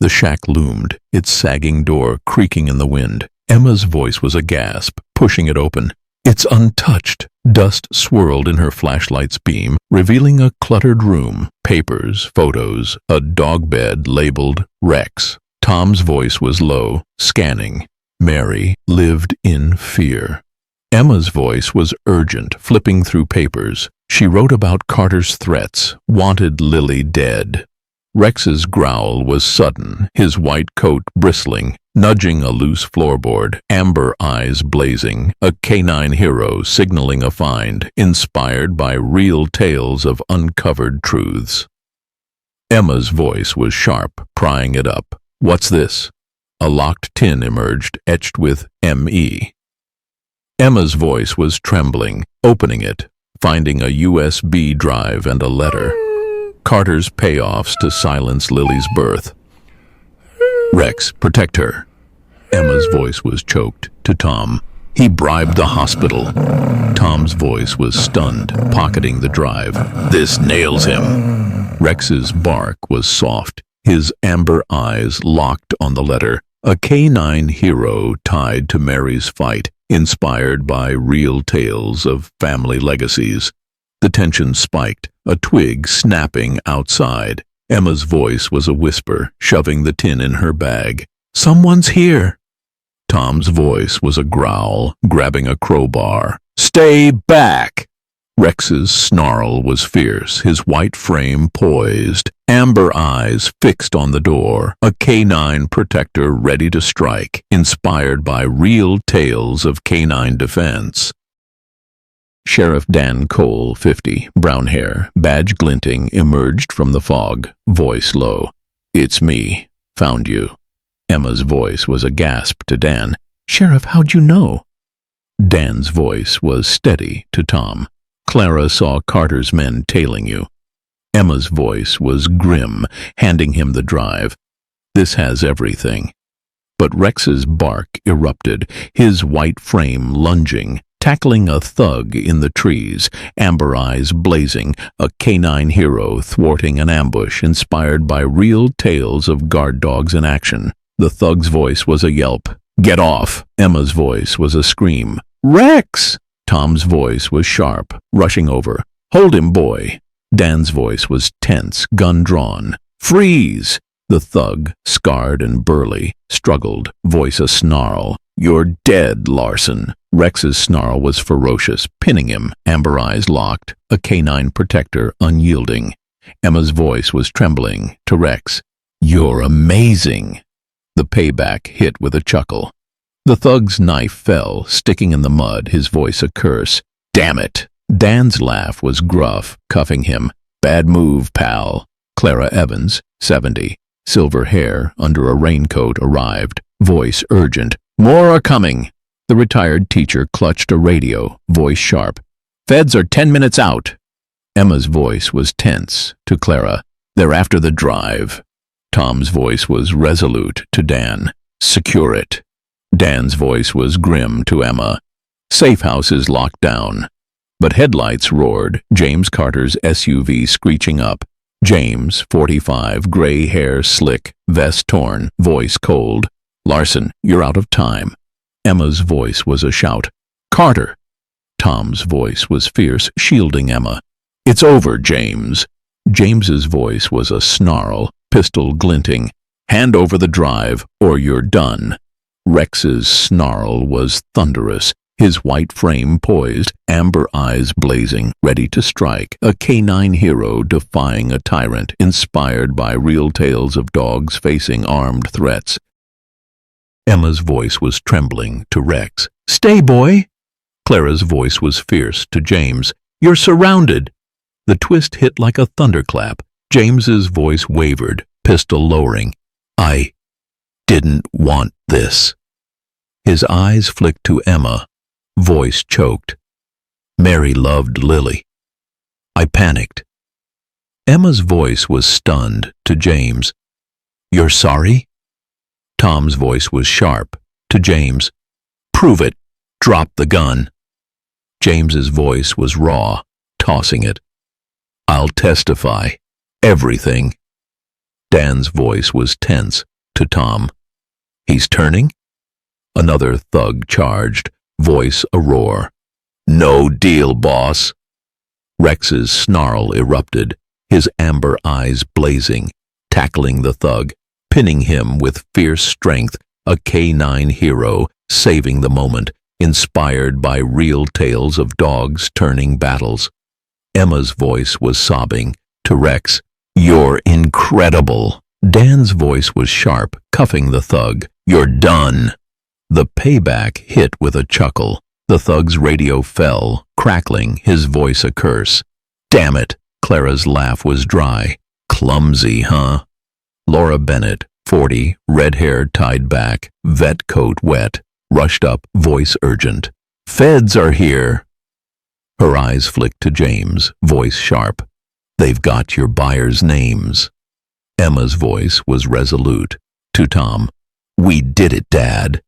The shack loomed, its sagging door creaking in the wind. Emma's voice was a gasp, pushing it open. "It's untouched." Dust swirled in her flashlight's beam, revealing a cluttered room, papers, photos, a dog bed labeled Rex. Tom's voice was low, scanning. Mary lived in fear. Emma's voice was urgent, flipping through papers. She wrote about Carter's threats, wanted Lily dead. Rex's growl was sudden, his white coat bristling, nudging a loose floorboard, amber eyes blazing, a canine hero signaling a find, inspired by real tales of uncovered truths. Emma's voice was sharp, prying it up. "What's this?" A locked tin emerged, etched with M.E. Emma's voice was trembling, opening it, finding a USB drive and a letter. Carter's payoffs to silence Lily's birth. "Rex, protect her." Emma's voice was choked to Tom. "He bribed the hospital." Tom's voice was stunned, pocketing the drive. "This nails him." Rex's bark was soft, his amber eyes locked on the letter. A canine hero tied to Mary's fight, inspired by real tales of family legacies. The tension spiked, a twig snapping outside. Emma's voice was a whisper, shoving the tin in her bag. Someone's here. Tom's voice was a growl, grabbing a crowbar. Stay back! Rex's snarl was fierce, his white frame poised, amber eyes fixed on the door, a canine protector ready to strike, inspired by real tales of canine defense. Sheriff Dan Cole, 50, brown hair, badge glinting, emerged from the fog, voice low. It's me. Found you. Emma's voice was a gasp to Dan. Sheriff, how'd you know? Dan's voice was steady to Tom. Clara saw Carter's men tailing you. Emma's voice was grim, handing him the drive. This has everything. But Rex's bark erupted, his white frame lunging, tackling a thug in the trees, amber eyes blazing, a canine hero thwarting an ambush inspired by real tales of guard dogs in action. The thug's voice was a yelp. Get off! Emma's voice was a scream. Rex! Tom's voice was sharp, rushing over. Hold him, boy. Dan's voice was tense, gun drawn. Freeze! The thug, scarred and burly, struggled, voice a snarl. You're dead, Larson. Rex's snarl was ferocious, pinning him, amber eyes locked, a canine protector unyielding. Emma's voice was trembling, to Rex. You're amazing. The payback hit with a chuckle. The thug's knife fell, sticking in the mud, his voice a curse. Damn it! Dan's laugh was gruff, cuffing him. Bad move, pal. Clara Evans, 70, silver hair under a raincoat, arrived, voice urgent. More are coming. The retired teacher clutched a radio, voice sharp. Feds are 10 minutes out. Emma's voice was tense, to Clara. They're after the drive. Tom's voice was resolute, to Dan. Secure it. Dan's voice was grim, to Emma. Safe house is locked down. But headlights roared, James Carter's SUV screeching up. James, 45, gray hair slick, vest torn, voice cold. Larson, you're out of time. Emma's voice was a shout. Carter! Tom's voice was fierce, shielding Emma. It's over, James. James's voice was a snarl, pistol glinting. Hand over the drive, or you're done. Rex's snarl was thunderous, his white frame poised, amber eyes blazing, ready to strike, a canine hero defying a tyrant, inspired by real tales of dogs facing armed threats. Emma's voice was trembling, to Rex. Stay, boy! Clara's voice was fierce, to James. You're surrounded! The twist hit like a thunderclap. James's voice wavered, pistol lowering. I didn't want this. His eyes flicked to Emma, voice choked. Mary loved Lily. I panicked. Emma's voice was stunned, to James. You're sorry? Tom's voice was sharp, to James. Prove it. Drop the gun. James's voice was raw, tossing it. I'll testify. Everything. Dan's voice was tense, to Tom. He's turning? Another thug charged, voice a roar. No deal, boss. Rex's snarl erupted, his amber eyes blazing, tackling the thug, pinning him with fierce strength, a canine hero, saving the moment, inspired by real tales of dogs turning battles. Emma's voice was sobbing, to Rex. You're incredible. Dan's voice was sharp, cuffing the thug. You're done. The payback hit with a chuckle. The thug's radio fell, crackling, his voice a curse. Damn it! Clara's laugh was dry. Clumsy, huh? Laura Bennett, 40, red hair tied back, vet coat wet, rushed up, voice urgent. Feds are here! Her eyes flicked to James, voice sharp. They've got your buyers' names. Emma's voice was resolute, to Tom. We did it, Dad.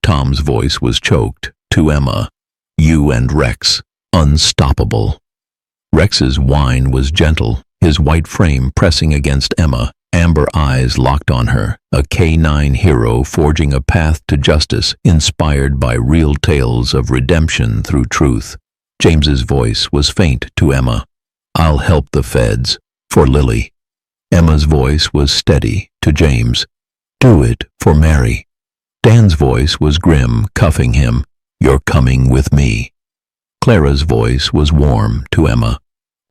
Tom's voice was choked, to Emma. You and Rex, unstoppable. Rex's whine was gentle, his white frame pressing against Emma, amber eyes locked on her, a canine hero forging a path to justice inspired by real tales of redemption through truth. James's voice was faint to Emma. I'll help the feds, for Lily. Emma's voice was steady to James. Do it for Mary. Dan's voice was grim, cuffing him. You're coming with me. Clara's voice was warm to Emma.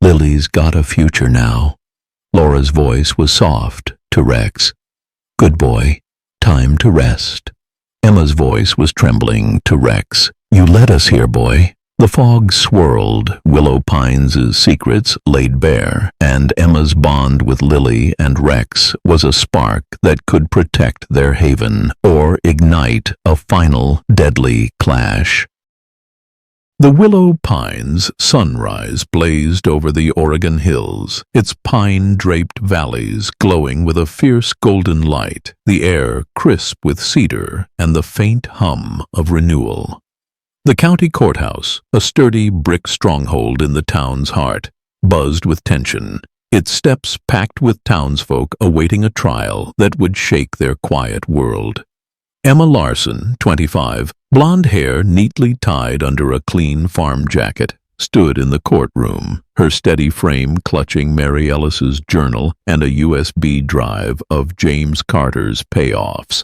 Lily's got a future now. Laura's voice was soft to Rex. Good boy, time to rest. Emma's voice was trembling to Rex. You led us here, boy. The fog swirled, Willow Pines' secrets laid bare, and Emma's bond with Lily and Rex was a spark that could protect their haven or ignite a final deadly clash. The Willow Pines' sunrise blazed over the Oregon hills, its pine-draped valleys glowing with a fierce golden light, the air crisp with cedar and the faint hum of renewal. The county courthouse, a sturdy brick stronghold in the town's heart, buzzed with tension, its steps packed with townsfolk awaiting a trial that would shake their quiet world. Emma Larson, 25, blonde hair neatly tied under a clean farm jacket, stood in the courtroom, her steady frame clutching Mary Ellis's journal and a USB drive of James Carter's payoffs.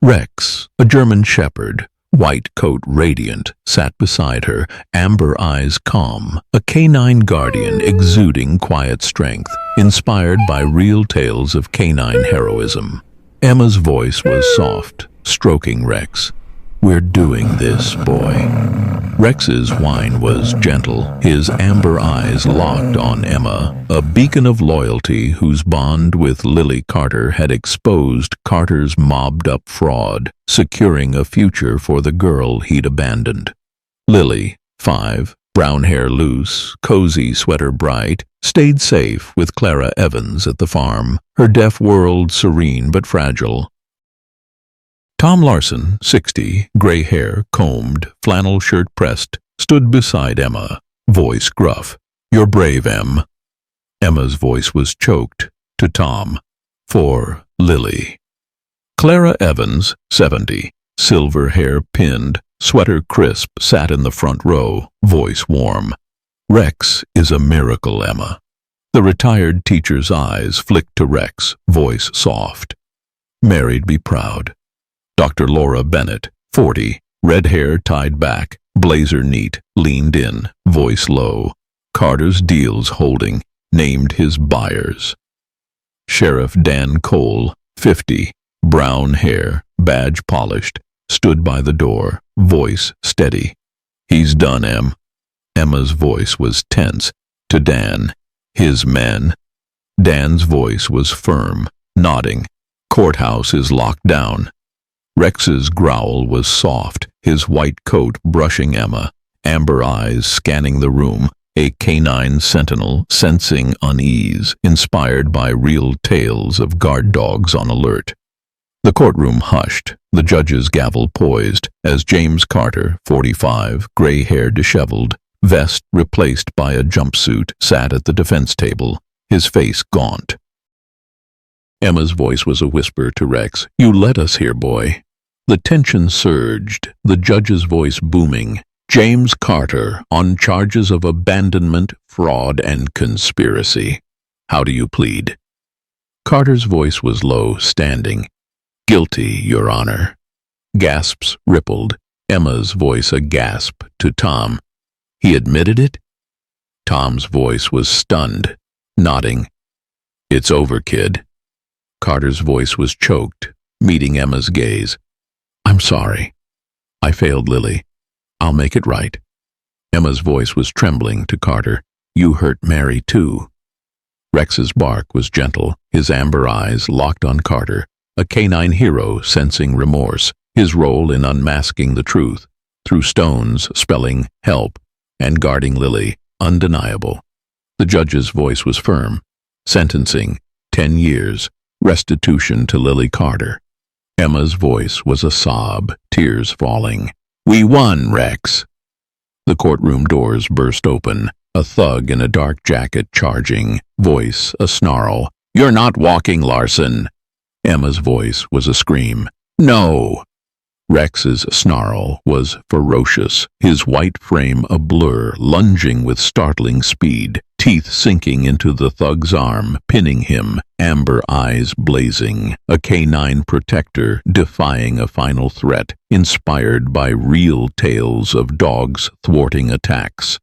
Rex, a German shepherd, white coat radiant, sat beside her, amber eyes calm, a canine guardian exuding quiet strength, inspired by real tales of canine heroism. Emma's voice was soft, stroking Rex. We're doing this, boy. Rex's whine was gentle, his amber eyes locked on Emma, a beacon of loyalty whose bond with Lily Carter had exposed Carter's mobbed-up fraud, securing a future for the girl he'd abandoned. Lily, 5, brown hair loose, cozy sweater bright, stayed safe with Clara Evans at the farm, her deaf world serene but fragile. Tom Larson, 60, gray hair combed, flannel shirt pressed, stood beside Emma, voice gruff. You're brave, Em. Emma's voice was choked to Tom. For Lily. Clara Evans, 70, silver hair pinned, sweater crisp, sat in the front row, voice warm. Rex is a miracle, Emma. The retired teacher's eyes flicked to Rex, voice soft. Mary'd be proud. Dr. Laura Bennett, 40, red hair tied back, blazer neat, leaned in, voice low. Carter's deals holding, named his buyers. Sheriff Dan Cole, 50, brown hair, badge polished, stood by the door, voice steady. He's done, Em. Emma's voice was tense. To Dan, his men. Dan's voice was firm, nodding. Courthouse is locked down. Rex's growl was soft, his white coat brushing Emma, amber eyes scanning the room, a canine sentinel sensing unease, inspired by real tales of guard dogs on alert. The courtroom hushed, the judge's gavel poised, as James Carter, 45, gray hair disheveled, vest replaced by a jumpsuit, sat at the defense table, his face gaunt. Emma's voice was a whisper to Rex. You led us here, boy. The tension surged, the judge's voice booming. James Carter, on charges of abandonment, fraud, and conspiracy. How do you plead? Carter's voice was low, standing. Guilty, Your Honor. Gasps rippled, Emma's voice a gasp to Tom. He admitted it? Tom's voice was stunned, nodding. It's over, kid. Carter's voice was choked, meeting Emma's gaze. I'm sorry. I failed Lily. I'll make it right. Emma's voice was trembling to Carter. You hurt Mary, too. Rex's bark was gentle, his amber eyes locked on Carter, a canine hero sensing remorse, his role in unmasking the truth, through stones spelling help, and guarding Lily, undeniable. The judge's voice was firm. Sentencing, 10 years, restitution to Lily Carter. Emma's voice was a sob, tears falling. We won, Rex. The courtroom doors burst open, a thug in a dark jacket charging, voice a snarl. You're not walking, Larson. Emma's voice was a scream. No! Rex's snarl was ferocious, his white frame a blur, lunging with startling speed. teeth sinking into the thug's arm, pinning him, amber eyes blazing, a canine protector defying a final threat, inspired by real tales of dogs thwarting attacks.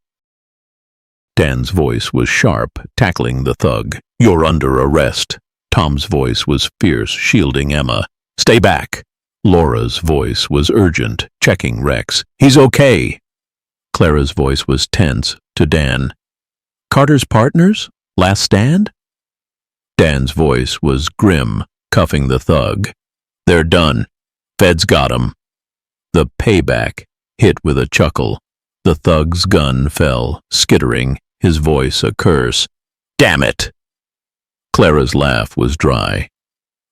Dan's voice was sharp, tackling the thug. "You're under arrest." Tom's voice was fierce, shielding Emma. "Stay back." Laura's voice was urgent, checking Rex. "He's okay." Clara's voice was tense, to Dan. "Carter's partners? Last stand?" Dan's voice was grim, cuffing the thug. "They're done. Feds got 'em." The payback hit with a chuckle. The thug's gun fell, skittering, his voice a curse. "Damn it!" Clara's laugh was dry.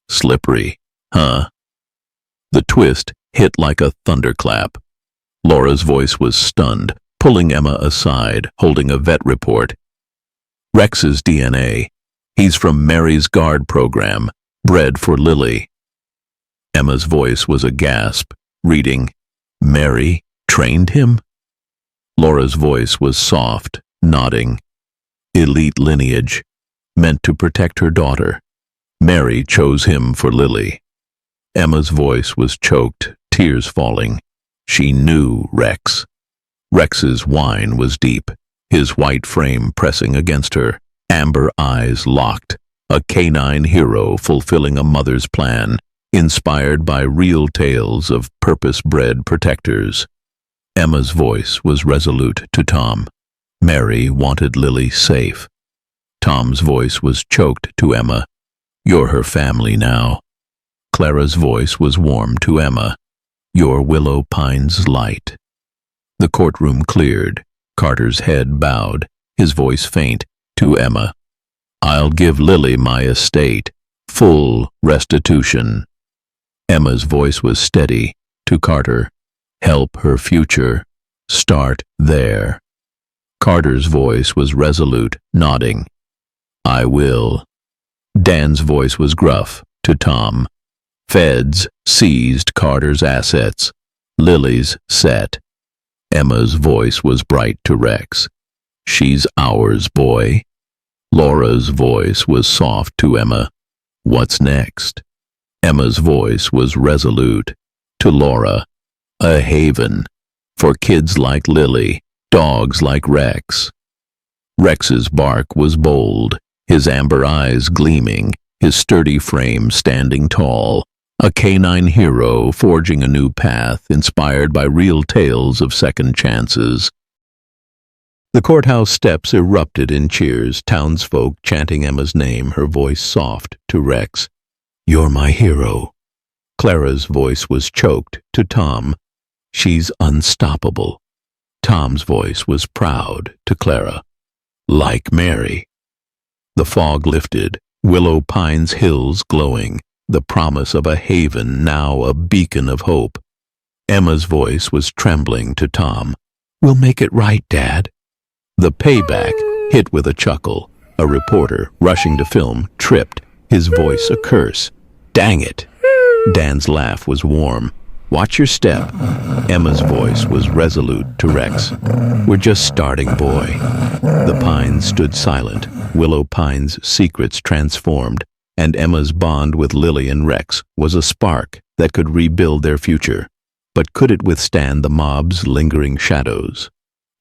"Slippery, huh?" The twist hit like a thunderclap. Laura's voice was stunned, pulling Emma aside, holding a vet report. "Rex's DNA. He's from Mary's Guard program, bred for Lily." Emma's voice was a gasp, reading, "Mary trained him?" Laura's voice was soft, nodding. "Elite lineage, meant to protect her daughter. Mary chose him for Lily." Emma's voice was choked, tears falling. She knew Rex. Rex's whine was deep, his white frame pressing against her, amber eyes locked, a canine hero fulfilling a mother's plan, inspired by real tales of purpose-bred protectors. Emma's voice was resolute to Tom. Mary wanted Lily safe. Tom's voice was choked to Emma. "You're her family now." Clara's voice was warm to Emma. "You're Willow Pine's light." The courtroom cleared. Carter's head bowed, his voice faint, to Emma. "I'll give Lily my estate, full restitution." Emma's voice was steady, to Carter. "Help her future. Start there." Carter's voice was resolute, nodding. "I will." Dan's voice was gruff, to Tom. "Feds seized Carter's assets. Lily's set." Emma's voice was bright to Rex. "She's ours, boy." Laura's voice was soft to Emma. "What's next?" Emma's voice was resolute. To Laura, "A haven. For kids like Lily, dogs like Rex." Rex's bark was bold, his amber eyes gleaming, his sturdy frame standing tall. A canine hero forging a new path inspired by real tales of second chances. The courthouse steps erupted in cheers, townsfolk chanting Emma's name, her voice soft to Rex. "You're my hero." Clara's voice was choked to Tom. "She's unstoppable." Tom's voice was proud to Clara. "Like Mary." The fog lifted, Willow Pine's hills glowing, the promise of a haven, now a beacon of hope. Emma's voice was trembling to Tom. "We'll make it right, Dad." The payback hit with a chuckle. A reporter, rushing to film, tripped, his voice a curse. "Dang it." Dan's laugh was warm. "Watch your step." Emma's voice was resolute to Rex. "We're just starting, boy." The pines stood silent, Willow Pine's secrets transformed, and Emma's bond with Lily and Rex was a spark that could rebuild their future. But could it withstand the mob's lingering shadows?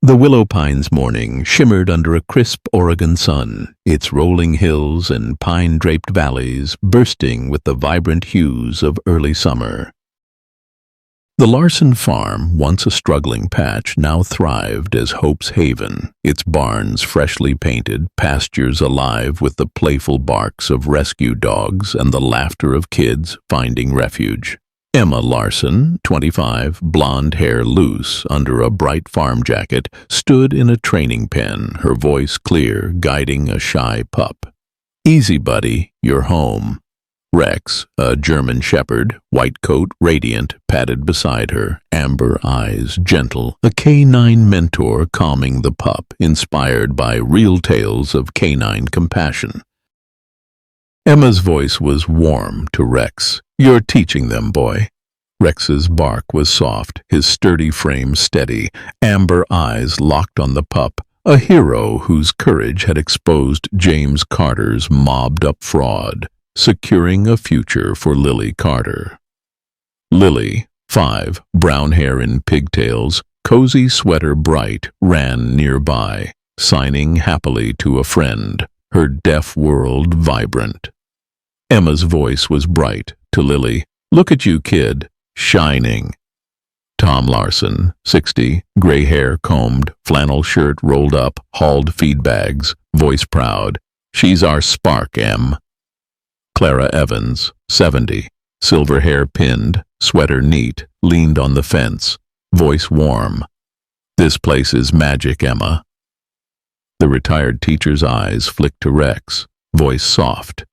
The Willow Pine's morning shimmered under a crisp Oregon sun, its rolling hills and pine-draped valleys bursting with the vibrant hues of early summer. The Larson farm, once a struggling patch, now thrived as Hope's haven, its barns freshly painted, pastures alive with the playful barks of rescue dogs and the laughter of kids finding refuge. Emma Larson, 25, blonde hair loose under a bright farm jacket, stood in a training pen, her voice clear, guiding a shy pup. "Easy, buddy, you're home." Rex, a German shepherd, white coat radiant, padded beside her, amber eyes gentle, a canine mentor calming the pup, inspired by real tales of canine compassion. Emma's voice was warm to Rex. "You're teaching them, boy." Rex's bark was soft, his sturdy frame steady, amber eyes locked on the pup, a hero whose courage had exposed James Carter's mobbed-up fraud, securing a future for Lily Carter. Lily, 5, brown hair in pigtails, cozy sweater bright, ran nearby, signing happily to a friend, her deaf world vibrant. Emma's voice was bright to Lily. "Look at you, kid, shining." Tom Larson, 60, gray hair combed, flannel shirt rolled up, hauled feed bags, voice proud. "She's our spark, Em." Clara Evans, 70, silver hair pinned, sweater neat, leaned on the fence, voice warm. "This place is magic, Emma." The retired teacher's eyes flicked to Rex, voice soft.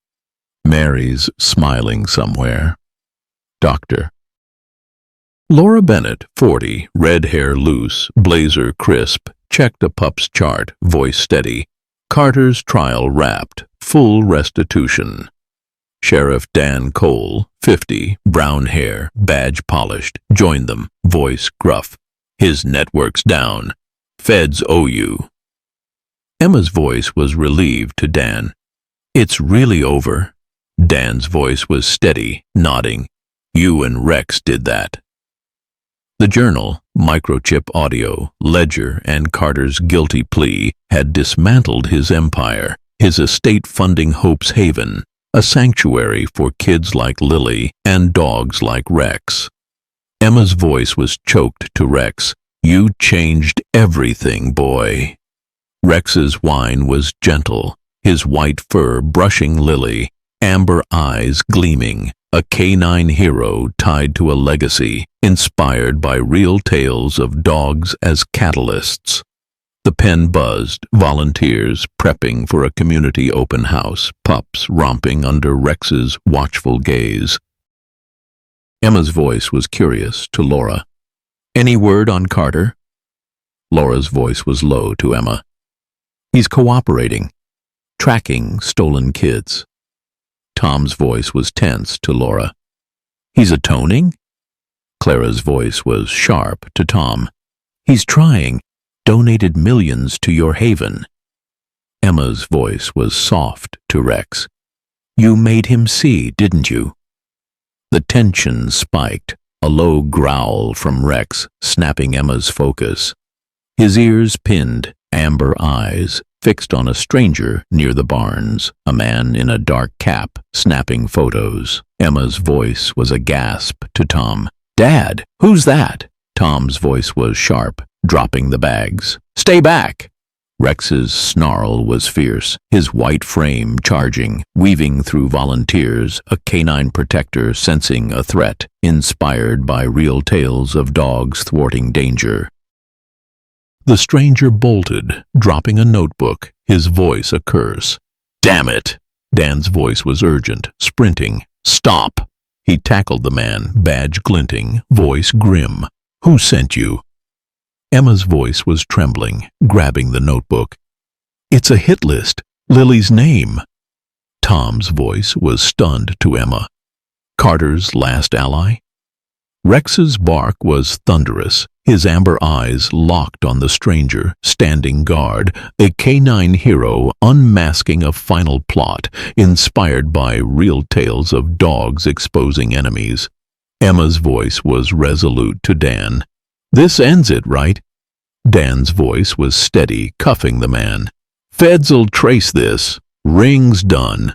"Mary's smiling somewhere." Doctor. Laura Bennett, 40, red hair loose, blazer crisp, checked a pup's chart, voice steady. Carter's trial wrapped, full restitution. Sheriff Dan Cole, 50, brown hair, badge polished, joined them, voice gruff. "His network's down. Feds owe you." Emma's voice was relieved to Dan. "It's really over." Dan's voice was steady, nodding. "You and Rex did that." The Journal, Microchip Audio, Ledger, and Carter's guilty plea had dismantled his empire, his estate funding Hope's Haven, a sanctuary for kids like Lily and dogs like Rex. Emma's voice was choked to Rex. "You changed everything, boy." Rex's whine was gentle, his white fur brushing Lily, amber eyes gleaming, a canine hero tied to a legacy, inspired by real tales of dogs as catalysts. The pen buzzed, volunteers prepping for a community open house, pups romping under Rex's watchful gaze. Emma's voice was curious to Laura. "Any word on Carter?" Laura's voice was low to Emma. "He's cooperating, tracking stolen kids." Tom's voice was tense to Laura. "He's atoning?" Clara's voice was sharp to Tom. "He's trying, donated millions to your haven." Emma's voice was soft to Rex. "You made him see, didn't you?" The tension spiked, a low growl from Rex, snapping Emma's focus. His ears pinned, amber eyes fixed on a stranger near the barns, a man in a dark cap, snapping photos. Emma's voice was a gasp to Tom. "Dad, who's that?" Tom's voice was sharp, dropping the bags. "Stay back!" Rex's snarl was fierce, his white frame charging, weaving through volunteers, a canine protector sensing a threat, inspired by real tales of dogs thwarting danger. The stranger bolted, dropping a notebook, his voice a curse. "Damn it!" Dan's voice was urgent, sprinting. "Stop!" He tackled the man, badge glinting, voice grim. "Who sent you?" Emma's voice was trembling, grabbing the notebook. "It's a hit list, Lily's name." Tom's voice was stunned to Emma. "Carter's last ally?" Rex's bark was thunderous, his amber eyes locked on the stranger, standing guard, a canine hero unmasking a final plot, inspired by real tales of dogs exposing enemies. Emma's voice was resolute to Dan. "This ends it, right?" Dan's voice was steady, cuffing the man. "Feds'll trace this. Ring's done."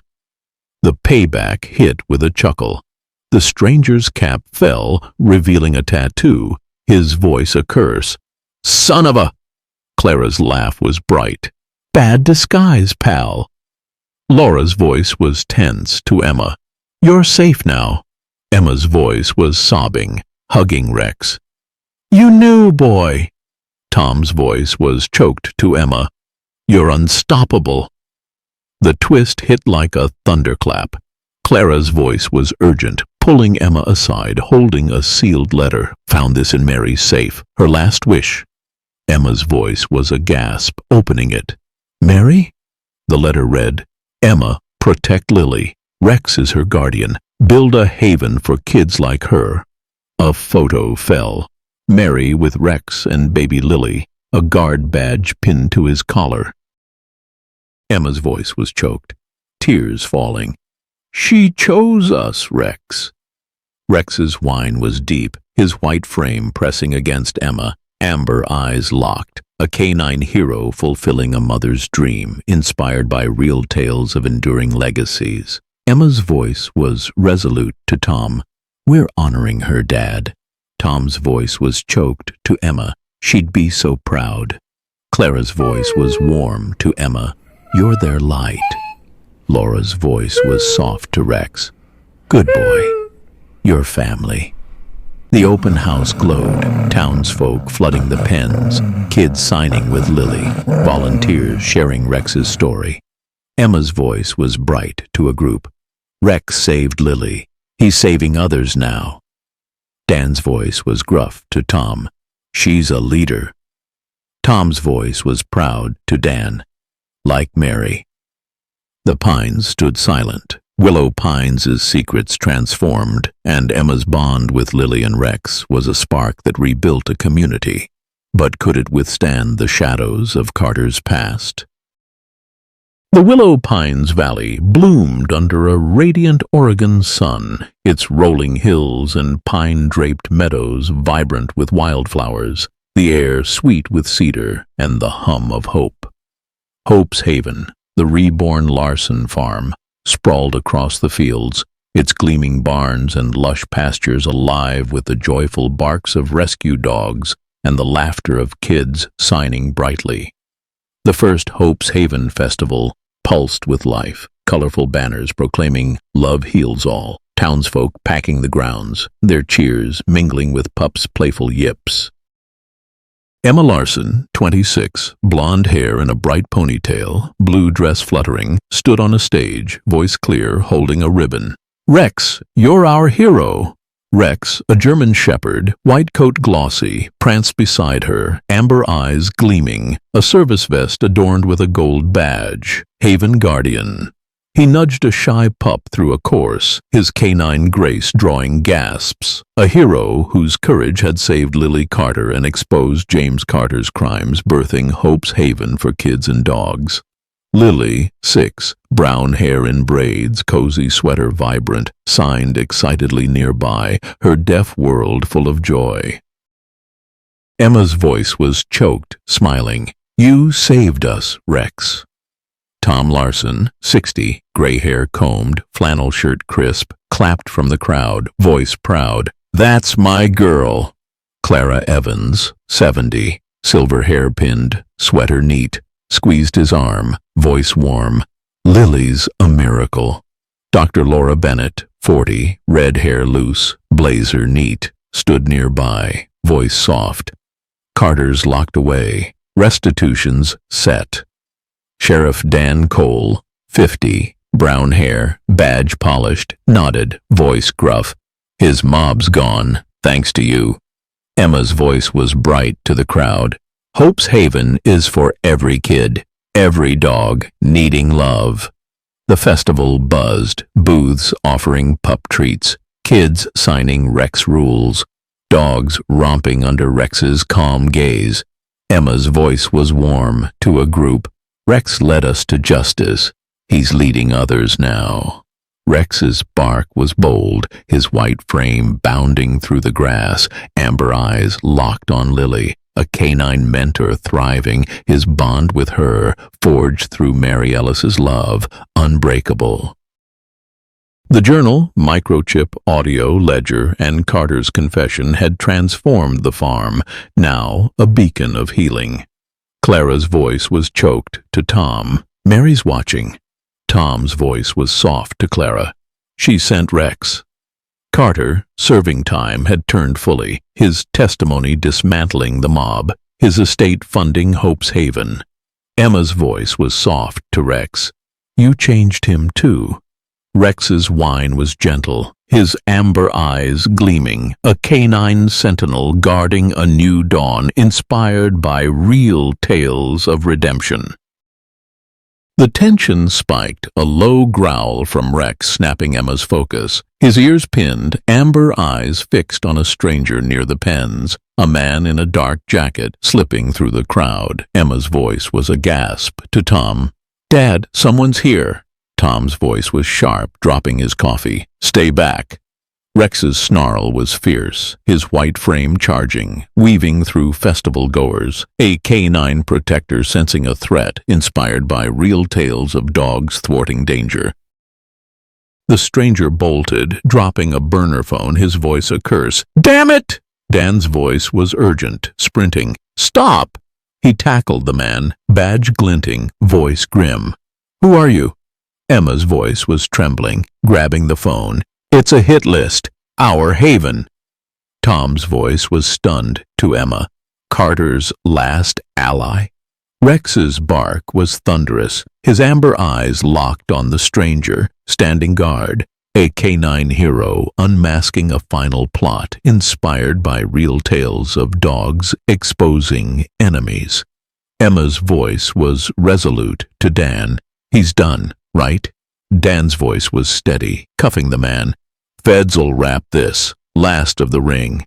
The payback hit with a chuckle. The stranger's cap fell, revealing a tattoo, his voice a curse. "Son of a—" Clara's laugh was bright. "Bad disguise, pal." Laura's voice was tense to Emma. "You're safe now." Emma's voice was sobbing, hugging Rex. "You knew, boy." Tom's voice was choked to Emma. "You're unstoppable." The twist hit like a thunderclap. Clara's voice was urgent, pulling Emma aside, holding a sealed letter. "Found this in Mary's safe. Her last wish." Emma's voice was a gasp, opening it. "Mary?" The letter read, "Emma, protect Lily. Rex is her guardian. Build a haven for kids like her." A photo fell. Mary with Rex and baby Lily, a guard badge pinned to his collar. Emma's voice was choked, tears falling. "She chose us, Rex." Rex's whine was deep, his white frame pressing against Emma, amber eyes locked, a canine hero fulfilling a mother's dream, inspired by real tales of enduring legacies. Emma's voice was resolute to Tom. "We're honoring her, Dad." Tom's voice was choked to Emma. "She'd be so proud." Clara's voice was warm to Emma. "You're their light." Laura's voice was soft to Rex. "Good boy. Your family." The open house glowed, townsfolk flooding the pens, kids signing with Lily, volunteers sharing Rex's story. Emma's voice was bright to a group. "Rex saved Lily. He's saving others now." Dan's voice was gruff to Tom. "She's a leader." Tom's voice was proud to Dan. "Like Mary." The pines stood silent. Willow Pines' secrets transformed, and Emma's bond with Lily and Rex was a spark that rebuilt a community. But could it withstand the shadows of Carter's past? The Willow Pines Valley bloomed under a radiant Oregon sun, its rolling hills and pine-draped meadows vibrant with wildflowers, the air sweet with cedar and the hum of hope. Hope's Haven, the reborn Larson farm, sprawled across the fields, its gleaming barns and lush pastures alive with the joyful barks of rescue dogs and the laughter of kids signing brightly. The first Hope's Haven festival pulsed with life, colorful banners proclaiming "Love heals all," townsfolk packing the grounds, their cheers mingling with pups' playful yips. Emma Larson, 26, blonde hair in a bright ponytail, blue dress fluttering, stood on a stage, voice clear, holding a ribbon. "Rex, you're our hero." Rex, a German shepherd, white coat glossy, pranced beside her, amber eyes gleaming, a service vest adorned with a gold badge. Haven Guardian. He nudged a shy pup through a course, his canine grace drawing gasps. A hero whose courage had saved Lily Carter and exposed James Carter's crimes, birthing Hope's Haven for kids and dogs. Lily, 6, brown hair in braids, cozy sweater vibrant, signed excitedly nearby, her deaf world full of joy. Emma's voice was choked, smiling. "You saved us, Rex." Tom Larson, 60, gray hair combed, flannel shirt crisp, clapped from the crowd, voice proud. "That's my girl." Clara Evans, 70, silver hair pinned, sweater neat, squeezed his arm, voice warm. "Lily's a miracle." Dr. Laura Bennett, 40, red hair loose, blazer neat, stood nearby, voice soft. Carter's locked away, restitution's set. Sheriff Dan Cole, 50, brown hair, badge polished, nodded, voice gruff. "His mob's gone, thanks to you." Emma's voice was bright to the crowd. "Hope's Haven is for every kid, every dog needing love." The festival buzzed, booths offering pup treats, kids signing Rex rules, dogs romping under Rex's calm gaze. Emma's voice was warm to a group. "Rex led us to justice. He's leading others now." Rex's bark was bold, his white frame bounding through the grass, amber eyes locked on Lily, a canine mentor thriving, his bond with her, forged through Mary Ellis's love, unbreakable. The journal, microchip, audio, ledger, and Carter's confession had transformed the farm, now a beacon of healing. Clara's voice was choked to Tom. "Mary's watching." Tom's voice was soft to Clara. "She sent Rex." Carter, serving time, had turned fully, his testimony dismantling the mob, his estate funding Hope's Haven. Emma's voice was soft to Rex. "You changed him too." Rex's whine was gentle, his amber eyes gleaming, a canine sentinel guarding a new dawn inspired by real tales of redemption. The tension spiked, a low growl from Rex snapping Emma's focus, his ears pinned, amber eyes fixed on a stranger near the pens. A man in a dark jacket slipping through the crowd. Emma's voice was a gasp to Tom. "Dad, someone's here." Tom's voice was sharp, dropping his coffee. "Stay back." Rex's snarl was fierce, his white frame charging, weaving through festival goers, a canine protector sensing a threat inspired by real tales of dogs thwarting danger. The stranger bolted, dropping a burner phone, his voice a curse. "Damn it!" Dan's voice was urgent, sprinting. "Stop!" He tackled the man, badge glinting, voice grim. "Who are you?" Emma's voice was trembling, grabbing the phone. "It's a hit list. Our haven." Tom's voice was stunned to Emma. Carter's last ally? Rex's bark was thunderous, his amber eyes locked on the stranger, standing guard, a canine hero unmasking a final plot inspired by real tales of dogs exposing enemies. Emma's voice was resolute to Dan. "He's done, right?" Dan's voice was steady, cuffing the man. "Feds'll wrap this, last of the ring."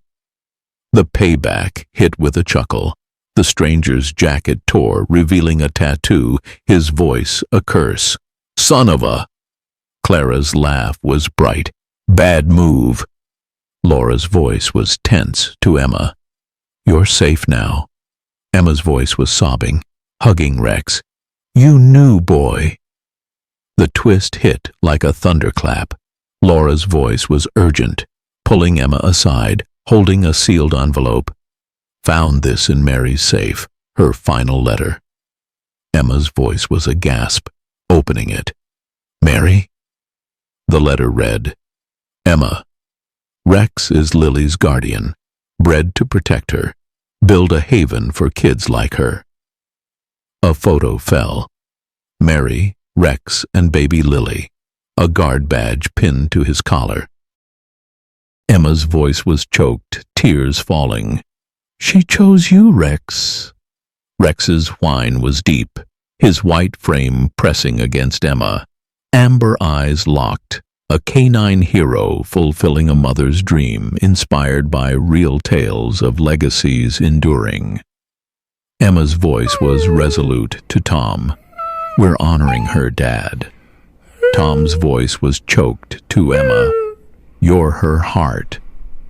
The payback hit with a chuckle. The stranger's jacket tore, revealing a tattoo, his voice a curse. "Son of a..." Clara's laugh was bright. "Bad move." Laura's voice was tense to Emma. "You're safe now." Emma's voice was sobbing, hugging Rex. "You knew, boy." The twist hit like a thunderclap. Laura's voice was urgent, pulling Emma aside, holding a sealed envelope. "Found this in Mary's safe, her final letter." Emma's voice was a gasp, opening it. "Mary?" The letter read, "Emma, Rex is Lily's guardian, bred to protect her, build a haven for kids like her." A photo fell. Mary, Rex, and baby Lily, a guard badge pinned to his collar. Emma's voice was choked, tears falling. "She chose you, Rex." Rex's whine was deep, his white frame pressing against Emma. Amber eyes locked, a canine hero fulfilling a mother's dream inspired by real tales of legacies enduring. Emma's voice was resolute to Tom. "We're honoring her, Dad." Tom's voice was choked to Emma. "You're her heart."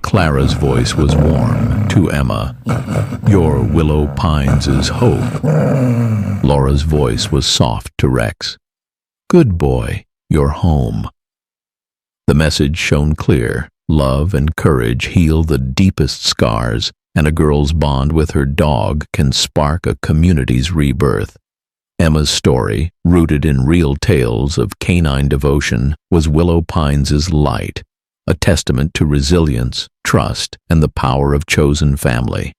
Clara's voice was warm to Emma. "Your Willow Pines' hope." Laura's voice was soft to Rex. "Good boy, you're home." The message shone clear. Love and courage heal the deepest scars, and a girl's bond with her dog can spark a community's rebirth. Emma's story, rooted in real tales of canine devotion, was Willow Pines' light, a testament to resilience, trust, and the power of chosen family.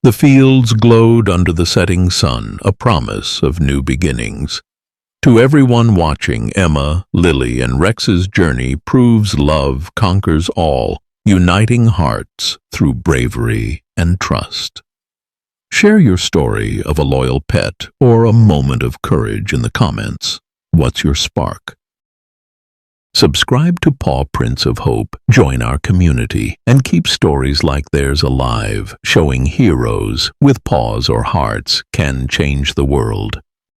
The fields glowed under the setting sun, a promise of new beginnings. To everyone watching, Emma, Lily, and Rex's journey proves love conquers all, uniting hearts through bravery and trust. Share your story of a loyal pet or a moment of courage in the comments. What's your spark? Subscribe to Pawprints of Hope, join our community, and keep stories like theirs alive, showing heroes with paws or hearts can change the world.